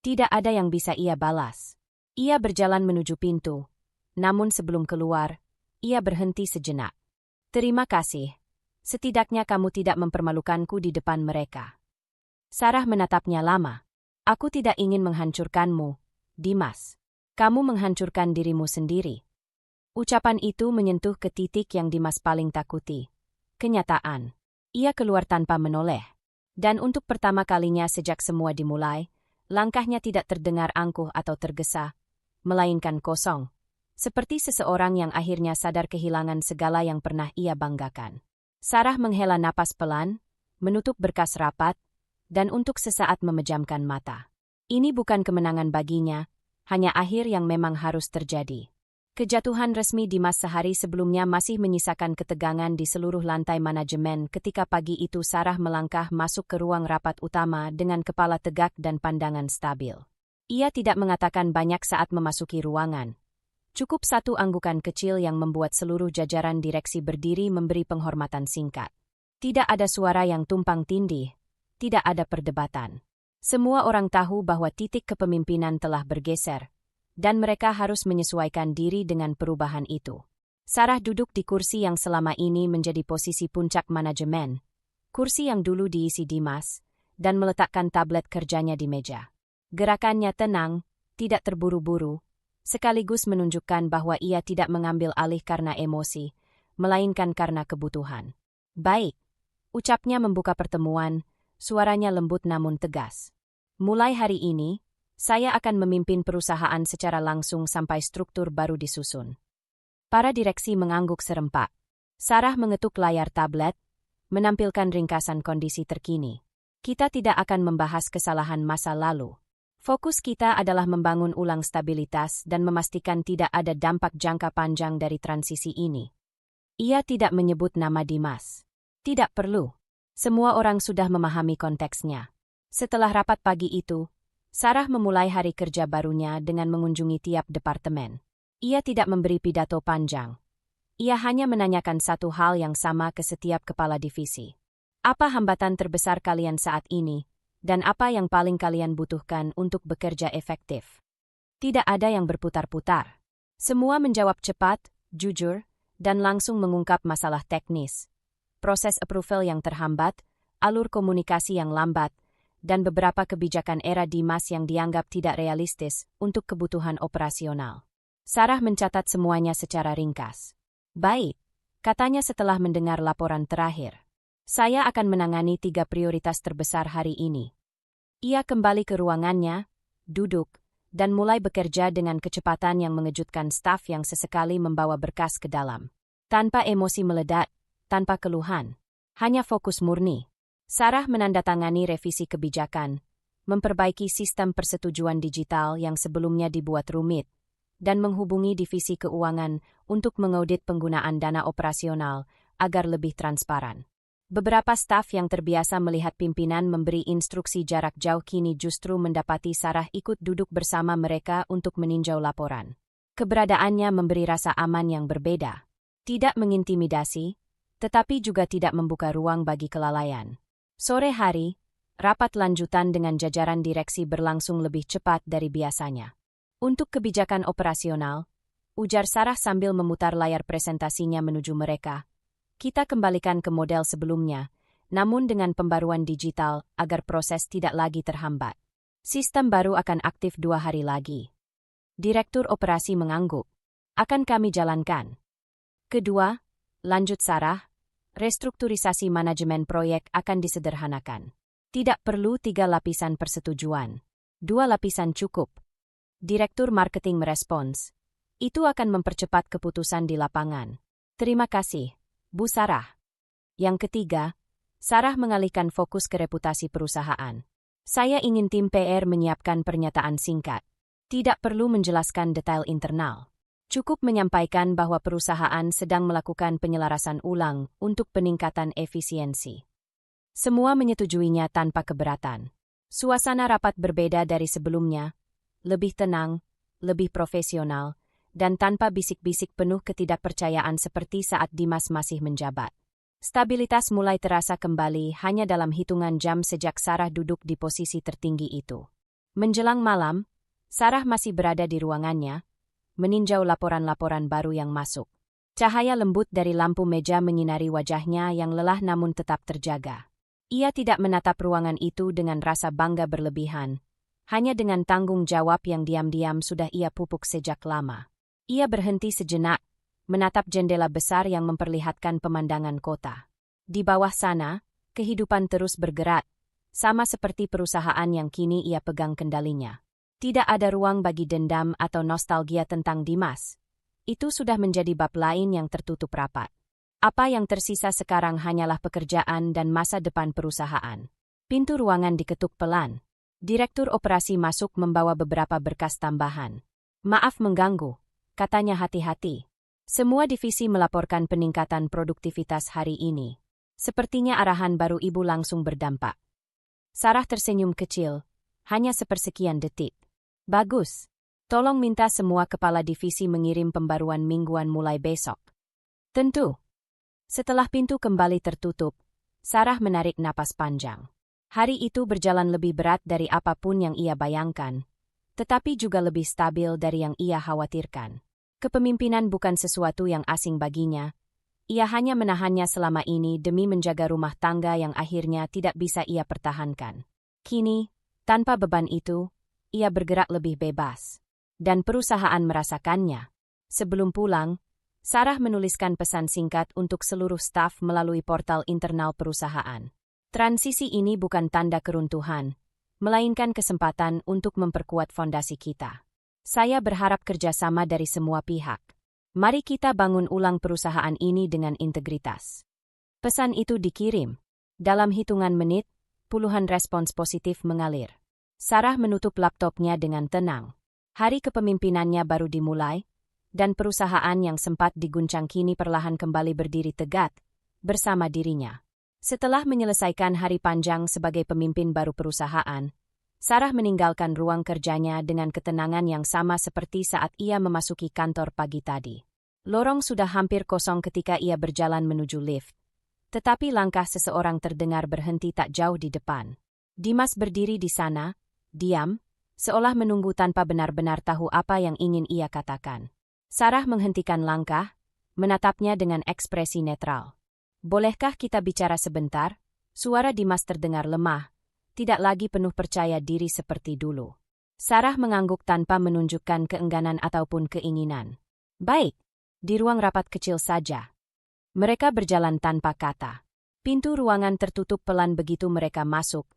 Tidak ada yang bisa ia balas. Ia berjalan menuju pintu. Namun sebelum keluar, ia berhenti sejenak. Terima kasih. Setidaknya kamu tidak mempermalukanku di depan mereka. Sarah menatapnya lama. Aku tidak ingin menghancurkanmu, Dimas. Kamu menghancurkan dirimu sendiri. Ucapan itu menyentuh ke titik yang Dimas paling takuti. Kenyataan. Ia keluar tanpa menoleh. Dan untuk pertama kalinya sejak semua dimulai, langkahnya tidak terdengar angkuh atau tergesa, melainkan kosong. Seperti seseorang yang akhirnya sadar kehilangan segala yang pernah ia banggakan. Sarah menghela napas pelan, menutup berkas rapat, dan untuk sesaat memejamkan mata. Ini bukan kemenangan baginya, hanya akhir yang memang harus terjadi. Kejatuhan resmi Dimas sehari sebelumnya masih menyisakan ketegangan di seluruh lantai manajemen ketika pagi itu Sarah melangkah masuk ke ruang rapat utama dengan kepala tegak dan pandangan stabil. Ia tidak mengatakan banyak saat memasuki ruangan. Cukup satu anggukan kecil yang membuat seluruh jajaran direksi berdiri memberi penghormatan singkat. Tidak ada suara yang tumpang tindih, tidak ada perdebatan. Semua orang tahu bahwa titik kepemimpinan telah bergeser, dan mereka harus menyesuaikan diri dengan perubahan itu. Sarah duduk di kursi yang selama ini menjadi posisi puncak manajemen, kursi yang dulu diisi Dimas, dan meletakkan tablet kerjanya di meja. Gerakannya tenang, tidak terburu-buru, sekaligus menunjukkan bahwa ia tidak mengambil alih karena emosi, melainkan karena kebutuhan. Baik, ucapnya membuka pertemuan, suaranya lembut namun tegas. Mulai hari ini, saya akan memimpin perusahaan secara langsung sampai struktur baru disusun. Para direksi mengangguk serempak. Sarah mengetuk layar tablet, menampilkan ringkasan kondisi terkini. Kita tidak akan membahas kesalahan masa lalu. Fokus kita adalah membangun ulang stabilitas dan memastikan tidak ada dampak jangka panjang dari transisi ini. Ia tidak menyebut nama Dimas. Tidak perlu. Semua orang sudah memahami konteksnya. Setelah rapat pagi itu, Sarah memulai hari kerja barunya dengan mengunjungi tiap departemen. Ia tidak memberi pidato panjang. Ia hanya menanyakan satu hal yang sama ke setiap kepala divisi. Apa hambatan terbesar kalian saat ini, Dan apa yang paling kalian butuhkan untuk bekerja efektif? Tidak ada yang berputar-putar. Semua menjawab cepat, jujur, dan langsung mengungkap masalah teknis. Proses approval yang terhambat, alur komunikasi yang lambat, dan beberapa kebijakan era Dimas yang dianggap tidak realistis untuk kebutuhan operasional. Sarah mencatat semuanya secara ringkas. Baik, katanya setelah mendengar laporan terakhir. Saya akan menangani 3 prioritas terbesar hari ini. Ia kembali ke ruangannya, duduk, dan mulai bekerja dengan kecepatan yang mengejutkan staf yang sesekali membawa berkas ke dalam. Tanpa emosi meledak, tanpa keluhan. Hanya fokus murni. Sarah menandatangani revisi kebijakan, memperbaiki sistem persetujuan digital yang sebelumnya dibuat rumit, dan menghubungi divisi keuangan untuk mengaudit penggunaan dana operasional agar lebih transparan. Beberapa staf yang terbiasa melihat pimpinan memberi instruksi jarak jauh kini justru mendapati Sarah ikut duduk bersama mereka untuk meninjau laporan. Keberadaannya memberi rasa aman yang berbeda. Tidak mengintimidasi, tetapi juga tidak membuka ruang bagi kelalaian. Sore hari, rapat lanjutan dengan jajaran direksi berlangsung lebih cepat dari biasanya. Untuk kebijakan operasional, ujar Sarah sambil memutar layar presentasinya menuju mereka. Kita kembalikan ke model sebelumnya, namun dengan pembaruan digital agar proses tidak lagi terhambat. Sistem baru akan aktif 2 hari lagi. Direktur operasi mengangguk. Akan kami jalankan. Kedua, lanjut Sarah, restrukturisasi manajemen proyek akan disederhanakan. Tidak perlu 3 lapisan persetujuan. 2 lapisan cukup. Direktur marketing merespons. Itu akan mempercepat keputusan di lapangan. Terima kasih, Bu Sarah. Yang ketiga, Sarah mengalihkan fokus ke reputasi perusahaan. Saya ingin tim PR menyiapkan pernyataan singkat. Tidak perlu menjelaskan detail internal. Cukup menyampaikan bahwa perusahaan sedang melakukan penyelarasan ulang untuk peningkatan efisiensi. Semua menyetujuinya tanpa keberatan. Suasana rapat berbeda dari sebelumnya, lebih tenang, lebih profesional, dan tanpa bisik-bisik penuh ketidakpercayaan seperti saat Dimas masih menjabat. Stabilitas mulai terasa kembali hanya dalam hitungan jam sejak Sarah duduk di posisi tertinggi itu. Menjelang malam, Sarah masih berada di ruangannya, meninjau laporan-laporan baru yang masuk. Cahaya lembut dari lampu meja menyinari wajahnya yang lelah namun tetap terjaga. Ia tidak menatap ruangan itu dengan rasa bangga berlebihan, hanya dengan tanggung jawab yang diam-diam sudah ia pupuk sejak lama. Ia berhenti sejenak, menatap jendela besar yang memperlihatkan pemandangan kota. Di bawah sana, kehidupan terus bergerak, sama seperti perusahaan yang kini ia pegang kendalinya. Tidak ada ruang bagi dendam atau nostalgia tentang Dimas. Itu sudah menjadi bab lain yang tertutup rapat. Apa yang tersisa sekarang hanyalah pekerjaan dan masa depan perusahaan. Pintu ruangan diketuk pelan. Direktur operasi masuk membawa beberapa berkas tambahan. Maaf mengganggu, katanya hati-hati. Semua divisi melaporkan peningkatan produktivitas hari ini. Sepertinya arahan baru ibu langsung berdampak. Sarah tersenyum kecil, hanya sepersekian detik. Bagus. Tolong minta semua kepala divisi mengirim pembaruan mingguan mulai besok. Tentu. Setelah pintu kembali tertutup, Sarah menarik napas panjang. Hari itu berjalan lebih berat dari apapun yang ia bayangkan, tetapi juga lebih stabil dari yang ia khawatirkan. Kepemimpinan bukan sesuatu yang asing baginya. Ia hanya menahannya selama ini demi menjaga rumah tangga yang akhirnya tidak bisa ia pertahankan. Kini, tanpa beban itu, ia bergerak lebih bebas. Dan perusahaan merasakannya. Sebelum pulang, Sarah menuliskan pesan singkat untuk seluruh staf melalui portal internal perusahaan. Transisi ini bukan tanda keruntuhan, melainkan kesempatan untuk memperkuat fondasi kita. Saya berharap kerjasama dari semua pihak. Mari kita bangun ulang perusahaan ini dengan integritas. Pesan itu dikirim. Dalam hitungan menit, puluhan respons positif mengalir. Sarah menutup laptopnya dengan tenang. Hari kepemimpinannya baru dimulai, dan perusahaan yang sempat diguncang kini perlahan kembali berdiri tegak bersama dirinya. Setelah menyelesaikan hari panjang sebagai pemimpin baru perusahaan, Sarah meninggalkan ruang kerjanya dengan ketenangan yang sama seperti saat ia memasuki kantor pagi tadi. Lorong sudah hampir kosong ketika ia berjalan menuju lift, tetapi langkah seseorang terdengar berhenti tak jauh di depan. Dimas berdiri di sana, diam, seolah menunggu tanpa benar-benar tahu apa yang ingin ia katakan. Sarah menghentikan langkah, menatapnya dengan ekspresi netral. Bolehkah kita bicara sebentar? Suara Dimas terdengar lemah, tidak lagi penuh percaya diri seperti dulu. Sarah mengangguk tanpa menunjukkan keengganan ataupun keinginan. Baik, di ruang rapat kecil saja. Mereka berjalan tanpa kata. Pintu ruangan tertutup pelan begitu mereka masuk,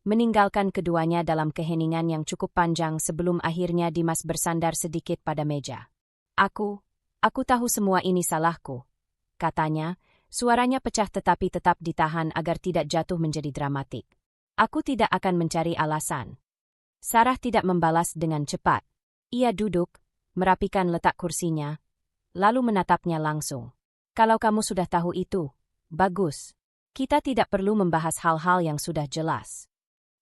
meninggalkan keduanya dalam keheningan yang cukup panjang sebelum akhirnya Dimas bersandar sedikit pada meja. Aku tahu semua ini salahku, katanya, suaranya pecah tetapi tetap ditahan agar tidak jatuh menjadi dramatik. Aku tidak akan mencari alasan. Sarah tidak membalas dengan cepat. Ia duduk, merapikan letak kursinya, lalu menatapnya langsung. Kalau kamu sudah tahu itu, bagus. Kita tidak perlu membahas hal-hal yang sudah jelas.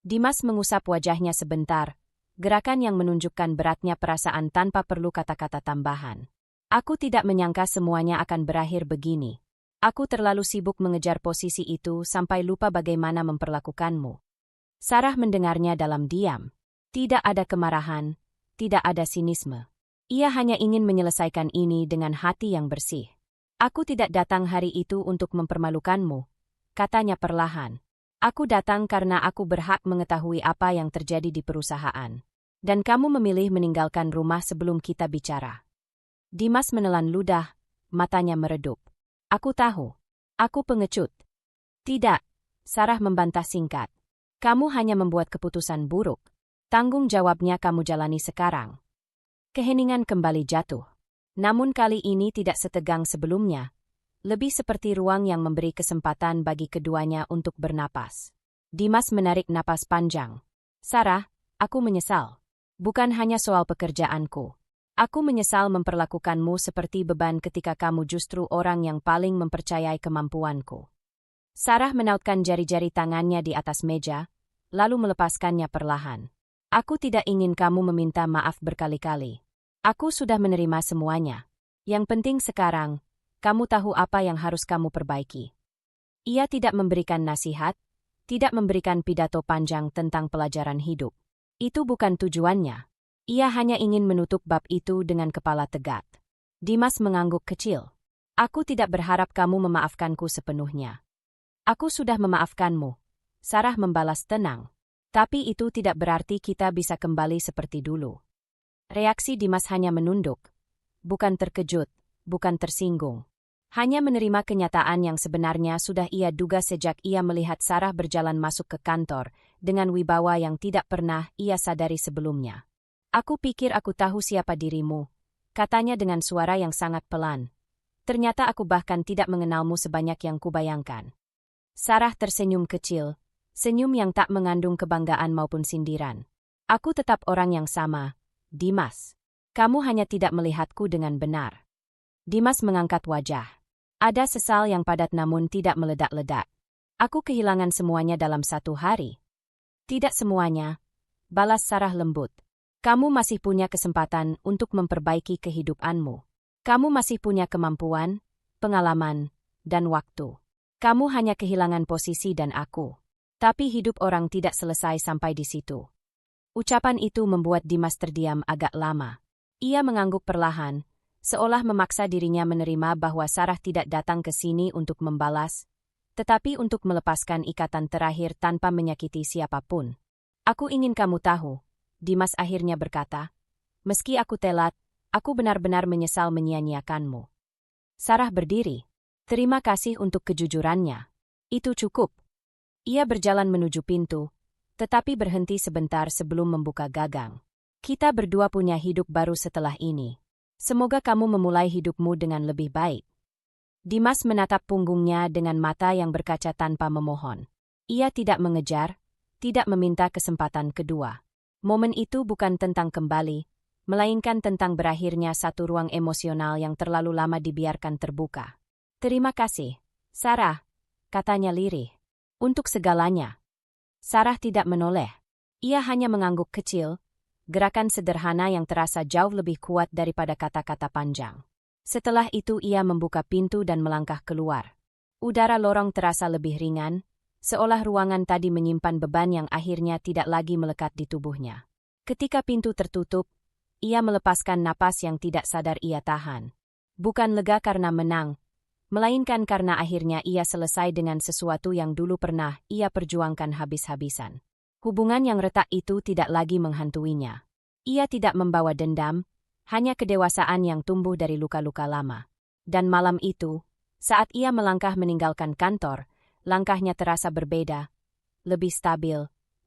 Dimas mengusap wajahnya sebentar, gerakan yang menunjukkan beratnya perasaan tanpa perlu kata-kata tambahan. Aku tidak menyangka semuanya akan berakhir begini. Aku terlalu sibuk mengejar posisi itu sampai lupa bagaimana memperlakukanmu. Sarah mendengarnya dalam diam. Tidak ada kemarahan, tidak ada sinisme. Ia hanya ingin menyelesaikan ini dengan hati yang bersih. Aku tidak datang hari itu untuk mempermalukanmu, katanya perlahan. Aku datang karena aku berhak mengetahui apa yang terjadi di perusahaan. Dan kamu memilih meninggalkan rumah sebelum kita bicara. Dimas menelan ludah, matanya meredup. Aku tahu. Aku pengecut. Tidak, Sarah membantah singkat. Kamu hanya membuat keputusan buruk. Tanggung jawabnya kamu jalani sekarang. Keheningan kembali jatuh. Namun kali ini tidak setegang sebelumnya. Lebih seperti ruang yang memberi kesempatan bagi keduanya untuk bernapas. Dimas menarik napas panjang. Sarah, aku menyesal. Bukan hanya soal pekerjaanku. Aku menyesal memperlakukanmu seperti beban ketika kamu justru orang yang paling mempercayai kemampuanku. Sarah menautkan jari-jari tangannya di atas meja, lalu melepaskannya perlahan. Aku tidak ingin kamu meminta maaf berkali-kali. Aku sudah menerima semuanya. Yang penting sekarang, kamu tahu apa yang harus kamu perbaiki. Ia tidak memberikan nasihat, tidak memberikan pidato panjang tentang pelajaran hidup. Itu bukan tujuannya. Ia hanya ingin menutup bab itu dengan kepala tegak. Dimas mengangguk kecil. Aku tidak berharap kamu memaafkanku sepenuhnya. Aku sudah memaafkanmu. Sarah membalas tenang. Tapi itu tidak berarti kita bisa kembali seperti dulu. Reaksi Dimas hanya menunduk. Bukan terkejut, bukan tersinggung. Hanya menerima kenyataan yang sebenarnya sudah ia duga sejak ia melihat Sarah berjalan masuk ke kantor dengan wibawa yang tidak pernah ia sadari sebelumnya. Aku pikir aku tahu siapa dirimu, katanya dengan suara yang sangat pelan. Ternyata aku bahkan tidak mengenalmu sebanyak yang kubayangkan. Sarah tersenyum kecil. Senyum yang tak mengandung kebanggaan maupun sindiran. Aku tetap orang yang sama, Dimas. Kamu hanya tidak melihatku dengan benar. Dimas mengangkat wajah. Ada sesal yang padat namun tidak meledak-ledak. Aku kehilangan semuanya dalam satu hari. Tidak semuanya, balas Sarah lembut. Kamu masih punya kesempatan untuk memperbaiki kehidupanmu. Kamu masih punya kemampuan, pengalaman, dan waktu. Kamu hanya kehilangan posisi dan aku. Tapi hidup orang tidak selesai sampai di situ. Ucapan itu membuat Dimas terdiam agak lama. Ia mengangguk perlahan, seolah memaksa dirinya menerima bahwa Sarah tidak datang ke sini untuk membalas, tetapi untuk melepaskan ikatan terakhir tanpa menyakiti siapapun. Aku ingin kamu tahu, Dimas akhirnya berkata, meski aku telat, aku benar-benar menyesal menyia-nyiakanmu. Sarah berdiri. Terima kasih untuk kejujurannya. Itu cukup. Ia berjalan menuju pintu, tetapi berhenti sebentar sebelum membuka gagang. Kita berdua punya hidup baru setelah ini. Semoga kamu memulai hidupmu dengan lebih baik. Dimas menatap punggungnya dengan mata yang berkaca tanpa memohon. Ia tidak mengejar, tidak meminta kesempatan kedua. Momen itu bukan tentang kembali, melainkan tentang berakhirnya satu ruang emosional yang terlalu lama dibiarkan terbuka. Terima kasih, Sarah, katanya lirih. Untuk segalanya. Sarah tidak menoleh. Ia hanya mengangguk kecil, gerakan sederhana yang terasa jauh lebih kuat daripada kata-kata panjang. Setelah itu ia membuka pintu dan melangkah keluar. Udara lorong terasa lebih ringan, seolah ruangan tadi menyimpan beban yang akhirnya tidak lagi melekat di tubuhnya. Ketika pintu tertutup, ia melepaskan napas yang tidak sadar ia tahan. Bukan lega karena menang, melainkan karena akhirnya ia selesai dengan sesuatu yang dulu pernah ia perjuangkan habis-habisan. Hubungan yang retak itu tidak lagi menghantuinya. Ia tidak membawa dendam, hanya kedewasaan yang tumbuh dari luka-luka lama. Dan malam itu, saat ia melangkah meninggalkan kantor, langkahnya terasa berbeda, lebih stabil,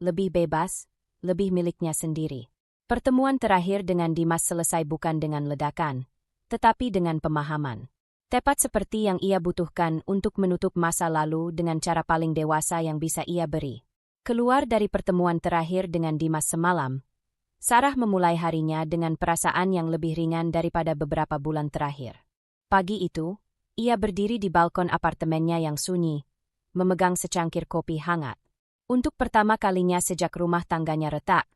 lebih bebas, lebih miliknya sendiri. Pertemuan terakhir dengan Dimas selesai bukan dengan ledakan, tetapi dengan pemahaman. Tepat seperti yang ia butuhkan untuk menutup masa lalu dengan cara paling dewasa yang bisa ia beri. Keluar dari pertemuan terakhir dengan Dimas semalam, Sarah memulai harinya dengan perasaan yang lebih ringan daripada beberapa bulan terakhir. Pagi itu, ia berdiri di balkon apartemennya yang sunyi, memegang secangkir kopi hangat. Untuk pertama kalinya sejak rumah tangganya retak,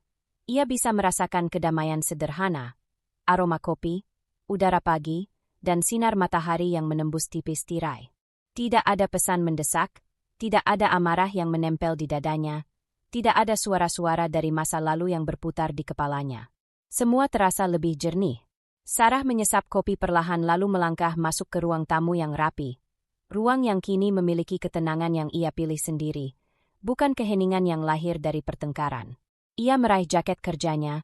ia bisa merasakan kedamaian sederhana, aroma kopi, udara pagi, dan sinar matahari yang menembus tipis tirai. Tidak ada pesan mendesak, tidak ada amarah yang menempel di dadanya, tidak ada suara-suara dari masa lalu yang berputar di kepalanya. Semua terasa lebih jernih. Sarah menyesap kopi perlahan lalu melangkah masuk ke ruang tamu yang rapi. Ruang yang kini memiliki ketenangan yang ia pilih sendiri, bukan keheningan yang lahir dari pertengkaran. Ia meraih jaket kerjanya,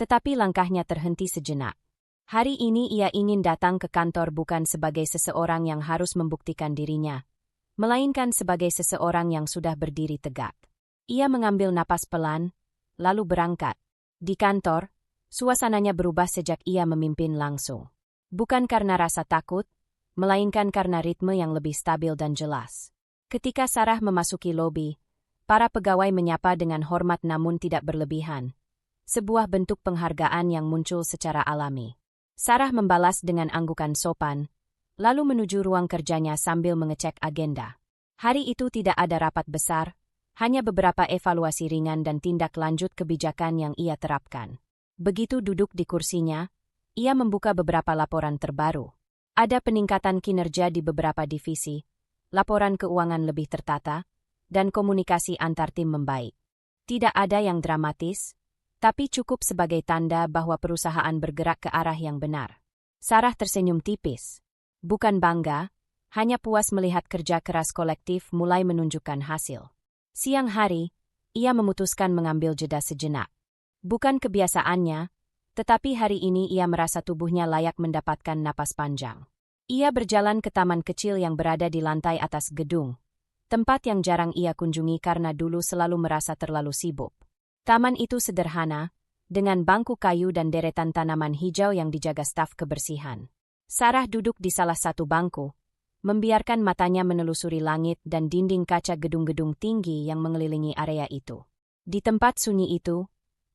tetapi langkahnya terhenti sejenak. Hari ini ia ingin datang ke kantor bukan sebagai seseorang yang harus membuktikan dirinya, melainkan sebagai seseorang yang sudah berdiri tegak. Ia mengambil napas pelan, lalu berangkat. Di kantor, suasananya berubah sejak ia memimpin langsung. Bukan karena rasa takut, melainkan karena ritme yang lebih stabil dan jelas. Ketika Sarah memasuki lobi, para pegawai menyapa dengan hormat namun tidak berlebihan. Sebuah bentuk penghargaan yang muncul secara alami. Sarah membalas dengan anggukan sopan, lalu menuju ruang kerjanya sambil mengecek agenda. Hari itu tidak ada rapat besar, hanya beberapa evaluasi ringan dan tindak lanjut kebijakan yang ia terapkan. Begitu duduk di kursinya, ia membuka beberapa laporan terbaru. Ada peningkatan kinerja di beberapa divisi, laporan keuangan lebih tertata, dan komunikasi antar tim membaik. Tidak ada yang dramatis, tapi cukup sebagai tanda bahwa perusahaan bergerak ke arah yang benar. Sarah tersenyum tipis. Bukan bangga, hanya puas melihat kerja keras kolektif mulai menunjukkan hasil. Siang hari, ia memutuskan mengambil jeda sejenak. Bukan kebiasaannya, tetapi hari ini ia merasa tubuhnya layak mendapatkan napas panjang. Ia berjalan ke taman kecil yang berada di lantai atas gedung, tempat yang jarang ia kunjungi karena dulu selalu merasa terlalu sibuk. Taman itu sederhana, dengan bangku kayu dan deretan tanaman hijau yang dijaga staf kebersihan. Sarah duduk di salah satu bangku, membiarkan matanya menelusuri langit dan dinding kaca gedung-gedung tinggi yang mengelilingi area itu. Di tempat sunyi itu,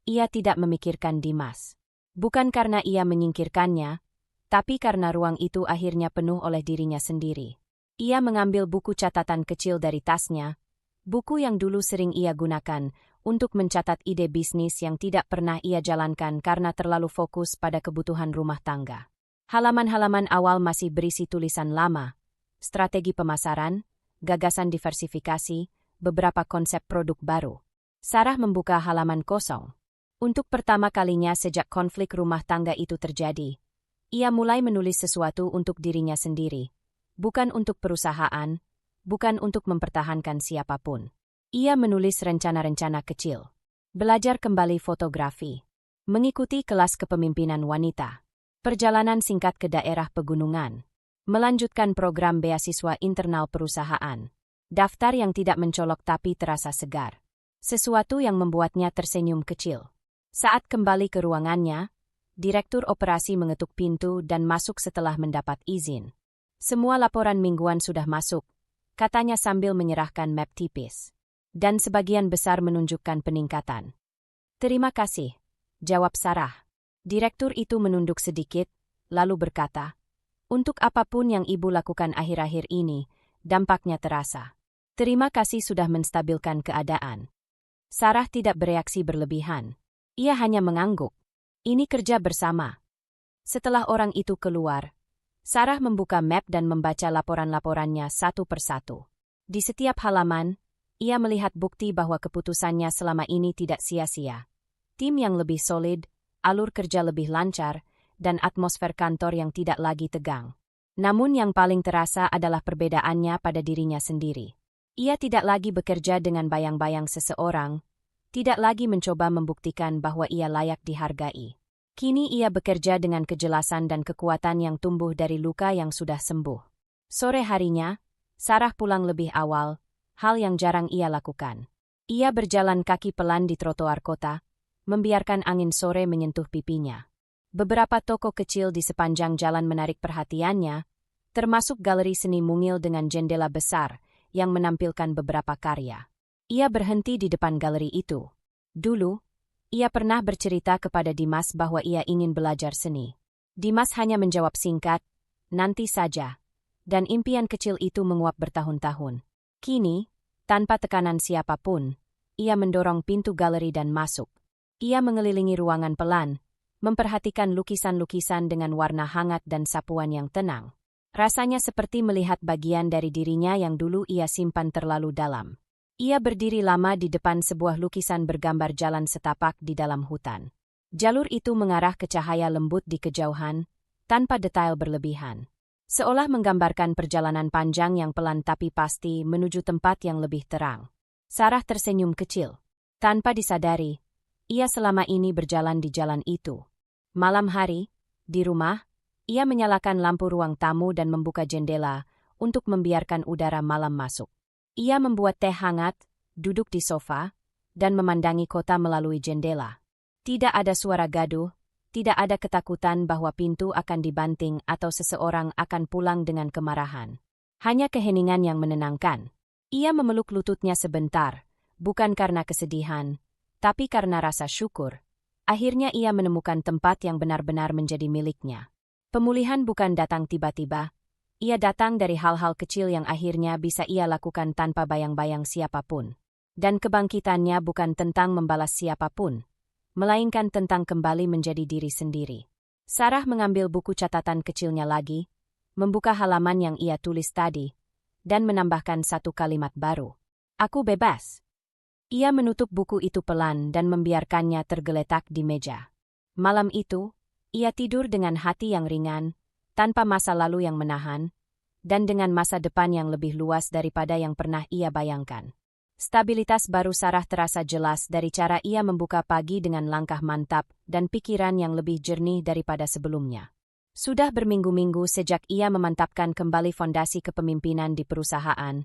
ia tidak memikirkan Dimas. Bukan karena ia menyingkirkannya, tapi karena ruang itu akhirnya penuh oleh dirinya sendiri. Ia mengambil buku catatan kecil dari tasnya, buku yang dulu sering ia gunakan untuk mencatat ide bisnis yang tidak pernah ia jalankan karena terlalu fokus pada kebutuhan rumah tangga. Halaman-halaman awal masih berisi tulisan lama, strategi pemasaran, gagasan diversifikasi, beberapa konsep produk baru. Sarah membuka halaman kosong. Untuk pertama kalinya sejak konflik rumah tangga itu terjadi, ia mulai menulis sesuatu untuk dirinya sendiri. Bukan untuk perusahaan, bukan untuk mempertahankan siapapun. Ia menulis rencana-rencana kecil. Belajar kembali fotografi. Mengikuti kelas kepemimpinan wanita. Perjalanan singkat ke daerah pegunungan. Melanjutkan program beasiswa internal perusahaan. Daftar yang tidak mencolok tapi terasa segar. Sesuatu yang membuatnya tersenyum kecil. Saat kembali ke ruangannya, Direktur Operasi mengetuk pintu dan masuk setelah mendapat izin. Semua laporan mingguan sudah masuk, katanya sambil menyerahkan map tipis. Dan sebagian besar menunjukkan peningkatan. Terima kasih, jawab Sarah. Direktur itu menunduk sedikit, lalu berkata, untuk apapun yang ibu lakukan akhir-akhir ini, dampaknya terasa. Terima kasih sudah menstabilkan keadaan. Sarah tidak bereaksi berlebihan. Ia hanya mengangguk. Ini kerja bersama. Setelah orang itu keluar, Sarah membuka map dan membaca laporan-laporannya satu persatu. Di setiap halaman, Ia melihat bukti bahwa keputusannya selama ini tidak sia-sia. Tim yang lebih solid, alur kerja lebih lancar, dan atmosfer kantor yang tidak lagi tegang. Namun yang paling terasa adalah perbedaannya pada dirinya sendiri. Ia tidak lagi bekerja dengan bayang-bayang seseorang, tidak lagi mencoba membuktikan bahwa ia layak dihargai. Kini ia bekerja dengan kejelasan dan kekuatan yang tumbuh dari luka yang sudah sembuh. Sore harinya, Sarah pulang lebih awal, hal yang jarang ia lakukan. Ia berjalan kaki pelan di trotoar kota, membiarkan angin sore menyentuh pipinya. Beberapa toko kecil di sepanjang jalan menarik perhatiannya, termasuk galeri seni mungil dengan jendela besar yang menampilkan beberapa karya. Ia berhenti di depan galeri itu. Dulu, ia pernah bercerita kepada Dimas bahwa ia ingin belajar seni. Dimas hanya menjawab singkat, "Nanti saja." Dan impian kecil itu menguap bertahun-tahun. Kini, tanpa tekanan siapapun, ia mendorong pintu galeri dan masuk. Ia mengelilingi ruangan pelan, memperhatikan lukisan-lukisan dengan warna hangat dan sapuan yang tenang. Rasanya seperti melihat bagian dari dirinya yang dulu ia simpan terlalu dalam. Ia berdiri lama di depan sebuah lukisan bergambar jalan setapak di dalam hutan. Jalur itu mengarah ke cahaya lembut di kejauhan, tanpa detail berlebihan. Seolah menggambarkan perjalanan panjang yang pelan tapi pasti menuju tempat yang lebih terang. Sarah tersenyum kecil. Tanpa disadari, ia selama ini berjalan di jalan itu. Malam hari, di rumah, ia menyalakan lampu ruang tamu dan membuka jendela untuk membiarkan udara malam masuk. Ia membuat teh hangat, duduk di sofa, dan memandangi kota melalui jendela. Tidak ada suara gaduh, tidak ada ketakutan bahwa pintu akan dibanting atau seseorang akan pulang dengan kemarahan. Hanya keheningan yang menenangkan. Ia memeluk lututnya sebentar, bukan karena kesedihan, tapi karena rasa syukur. Akhirnya ia menemukan tempat yang benar-benar menjadi miliknya. Pemulihan bukan datang tiba-tiba. Ia datang dari hal-hal kecil yang akhirnya bisa ia lakukan tanpa bayang-bayang siapapun. Dan kebangkitannya bukan tentang membalas siapapun, melainkan tentang kembali menjadi diri sendiri. Sarah mengambil buku catatan kecilnya lagi, membuka halaman yang ia tulis tadi, dan menambahkan satu kalimat baru. "Aku bebas." Ia menutup buku itu pelan dan membiarkannya tergeletak di meja. Malam itu, ia tidur dengan hati yang ringan, tanpa masa lalu yang menahan, dan dengan masa depan yang lebih luas daripada yang pernah ia bayangkan. Stabilitas baru Sarah terasa jelas dari cara ia membuka pagi dengan langkah mantap dan pikiran yang lebih jernih daripada sebelumnya. Sudah berminggu-minggu sejak ia memantapkan kembali fondasi kepemimpinan di perusahaan,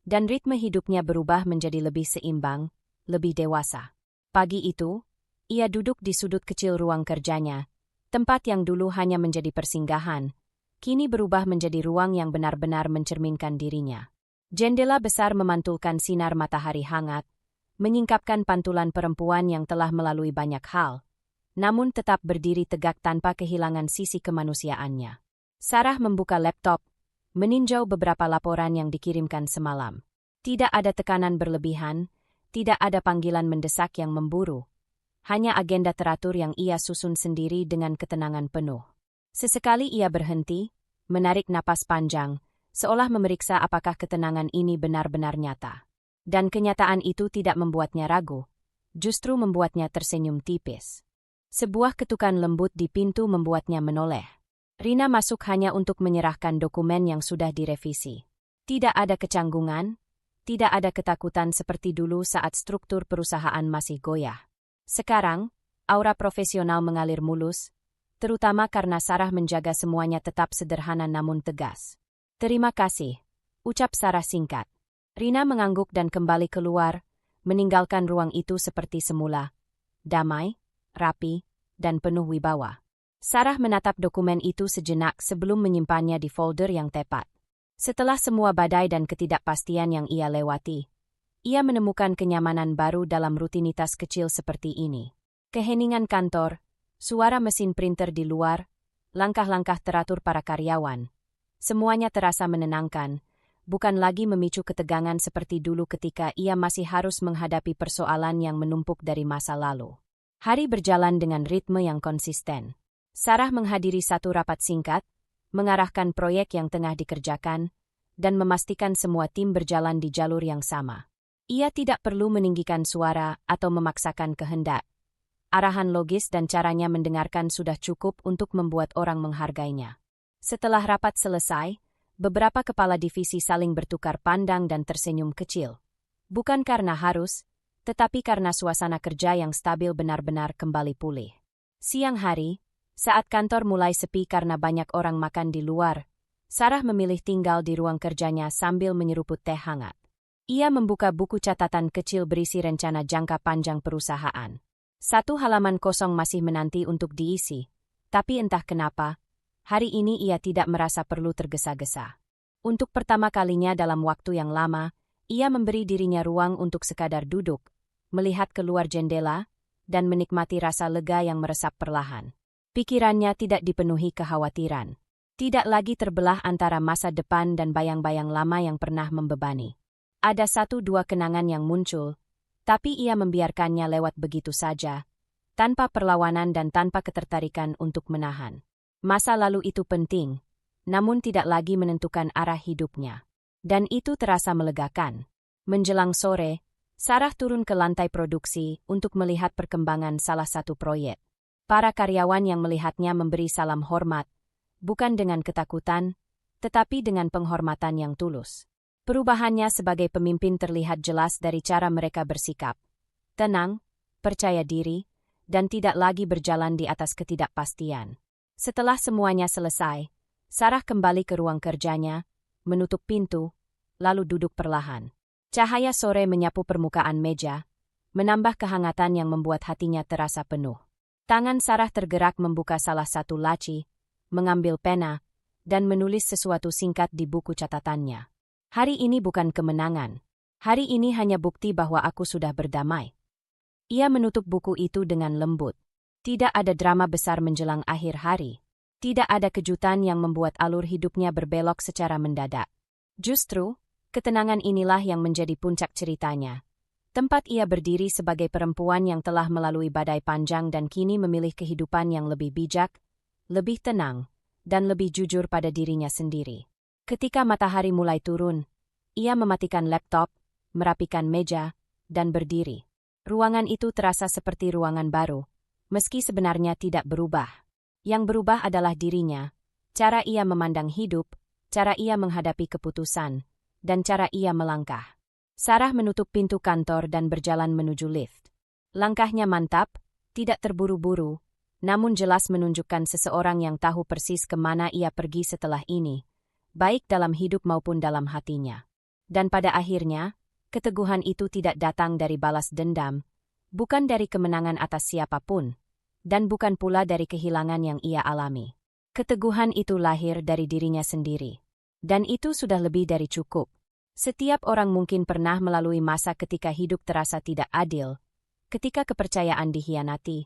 dan ritme hidupnya berubah menjadi lebih seimbang, lebih dewasa. Pagi itu, ia duduk di sudut kecil ruang kerjanya, tempat yang dulu hanya menjadi persinggahan, kini berubah menjadi ruang yang benar-benar mencerminkan dirinya. Jendela besar memantulkan sinar matahari hangat, menyingkapkan pantulan perempuan yang telah melalui banyak hal, namun tetap berdiri tegak tanpa kehilangan sisi kemanusiaannya. Sarah membuka laptop, meninjau beberapa laporan yang dikirimkan semalam. Tidak ada tekanan berlebihan, tidak ada panggilan mendesak yang memburu. Hanya agenda teratur yang ia susun sendiri dengan ketenangan penuh. Sesekali ia berhenti, menarik napas panjang, seolah memeriksa apakah ketenangan ini benar-benar nyata. Dan kenyataan itu tidak membuatnya ragu, justru membuatnya tersenyum tipis. Sebuah ketukan lembut di pintu membuatnya menoleh. Rina masuk hanya untuk menyerahkan dokumen yang sudah direvisi. Tidak ada kecanggungan, tidak ada ketakutan seperti dulu saat struktur perusahaan masih goyah. Sekarang, aura profesional mengalir mulus, terutama karena Sarah menjaga semuanya tetap sederhana namun tegas. "Terima kasih," ucap Sarah singkat. Rina mengangguk dan kembali keluar, meninggalkan ruang itu seperti semula. Damai, rapi, dan penuh wibawa. Sarah menatap dokumen itu sejenak sebelum menyimpannya di folder yang tepat. Setelah semua badai dan ketidakpastian yang ia lewati, ia menemukan kenyamanan baru dalam rutinitas kecil seperti ini. Keheningan kantor, suara mesin printer di luar, langkah-langkah teratur para karyawan. Semuanya terasa menenangkan, bukan lagi memicu ketegangan seperti dulu ketika ia masih harus menghadapi persoalan yang menumpuk dari masa lalu. Hari berjalan dengan ritme yang konsisten. Sarah menghadiri satu rapat singkat, mengarahkan proyek yang tengah dikerjakan, dan memastikan semua tim berjalan di jalur yang sama. Ia tidak perlu meninggikan suara atau memaksakan kehendak. Arahan logis dan caranya mendengarkan sudah cukup untuk membuat orang menghargainya. Setelah rapat selesai, beberapa kepala divisi saling bertukar pandang dan tersenyum kecil. Bukan karena harus, tetapi karena suasana kerja yang stabil benar-benar kembali pulih. Siang hari, saat kantor mulai sepi karena banyak orang makan di luar, Sarah memilih tinggal di ruang kerjanya sambil menyeruput teh hangat. Ia membuka buku catatan kecil berisi rencana jangka panjang perusahaan. Satu halaman kosong masih menanti untuk diisi, tapi entah kenapa, hari ini ia tidak merasa perlu tergesa-gesa. Untuk pertama kalinya dalam waktu yang lama, ia memberi dirinya ruang untuk sekadar duduk, melihat keluar jendela, dan menikmati rasa lega yang meresap perlahan. Pikirannya tidak dipenuhi kekhawatiran. Tidak lagi terbelah antara masa depan dan bayang-bayang lama yang pernah membebani. Ada satu dua kenangan yang muncul, tapi ia membiarkannya lewat begitu saja, tanpa perlawanan dan tanpa ketertarikan untuk menahan. Masa lalu itu penting, namun tidak lagi menentukan arah hidupnya. Dan itu terasa melegakan. Menjelang sore, Sarah turun ke lantai produksi untuk melihat perkembangan salah satu proyek. Para karyawan yang melihatnya memberi salam hormat, bukan dengan ketakutan, tetapi dengan penghormatan yang tulus. Perubahannya sebagai pemimpin terlihat jelas dari cara mereka bersikap. Tenang, percaya diri, dan tidak lagi berjalan di atas ketidakpastian. Setelah semuanya selesai, Sarah kembali ke ruang kerjanya, menutup pintu, lalu duduk perlahan. Cahaya sore menyapu permukaan meja, menambah kehangatan yang membuat hatinya terasa penuh. Tangan Sarah tergerak membuka salah satu laci, mengambil pena, dan menulis sesuatu singkat di buku catatannya. Hari ini bukan kemenangan. Hari ini hanya bukti bahwa aku sudah berdamai. Ia menutup buku itu dengan lembut. Tidak ada drama besar menjelang akhir hari. Tidak ada kejutan yang membuat alur hidupnya berbelok secara mendadak. Justru, ketenangan inilah yang menjadi puncak ceritanya. Tempat ia berdiri sebagai perempuan yang telah melalui badai panjang dan kini memilih kehidupan yang lebih bijak, lebih tenang, dan lebih jujur pada dirinya sendiri. Ketika matahari mulai turun, ia mematikan laptop, merapikan meja, dan berdiri. Ruangan itu terasa seperti ruangan baru, meski sebenarnya tidak berubah. Yang berubah adalah dirinya, cara ia memandang hidup, cara ia menghadapi keputusan, dan cara ia melangkah. Sarah menutup pintu kantor dan berjalan menuju lift. Langkahnya mantap, tidak terburu-buru, namun jelas menunjukkan seseorang yang tahu persis kemana ia pergi setelah ini, baik dalam hidup maupun dalam hatinya. Dan pada akhirnya, keteguhan itu tidak datang dari balas dendam, bukan dari kemenangan atas siapapun, dan bukan pula dari kehilangan yang ia alami. Keteguhan itu lahir dari dirinya sendiri. Dan itu sudah lebih dari cukup. Setiap orang mungkin pernah melalui masa ketika hidup terasa tidak adil, ketika kepercayaan dikhianati,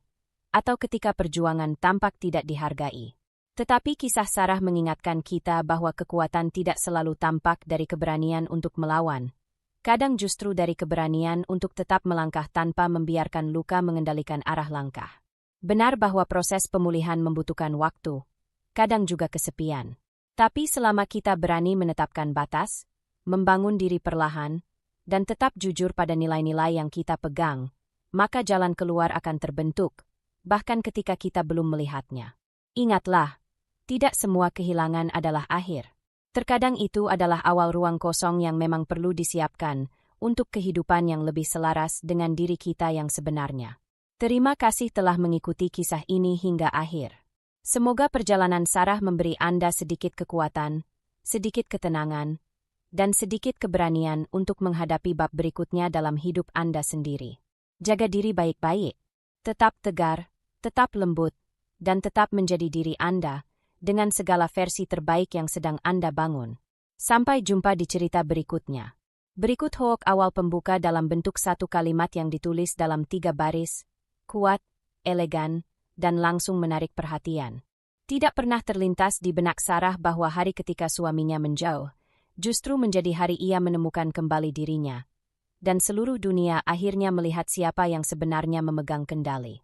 atau ketika perjuangan tampak tidak dihargai. Tetapi kisah Sarah mengingatkan kita bahwa kekuatan tidak selalu tampak dari keberanian untuk melawan. Kadang justru dari keberanian untuk tetap melangkah tanpa membiarkan luka mengendalikan arah langkah. Benar bahwa proses pemulihan membutuhkan waktu, kadang juga kesepian. Tapi selama kita berani menetapkan batas, membangun diri perlahan, dan tetap jujur pada nilai-nilai yang kita pegang, maka jalan keluar akan terbentuk, bahkan ketika kita belum melihatnya. Ingatlah, tidak semua kehilangan adalah akhir. Terkadang itu adalah awal ruang kosong yang memang perlu disiapkan untuk kehidupan yang lebih selaras dengan diri kita yang sebenarnya. Terima kasih telah mengikuti kisah ini hingga akhir. Semoga perjalanan Sarah memberi Anda sedikit kekuatan, sedikit ketenangan, dan sedikit keberanian untuk menghadapi bab berikutnya dalam hidup Anda sendiri. Jaga diri baik-baik, tetap tegar, tetap lembut, dan tetap menjadi diri Anda, dengan segala versi terbaik yang sedang Anda bangun. Sampai jumpa di cerita berikutnya. Berikut hook awal pembuka dalam bentuk satu kalimat yang ditulis dalam 3 baris, kuat, elegan, dan langsung menarik perhatian. Tidak pernah terlintas di benak Sarah bahwa hari ketika suaminya menjauh, justru menjadi hari ia menemukan kembali dirinya. Dan seluruh dunia akhirnya melihat siapa yang sebenarnya memegang kendali.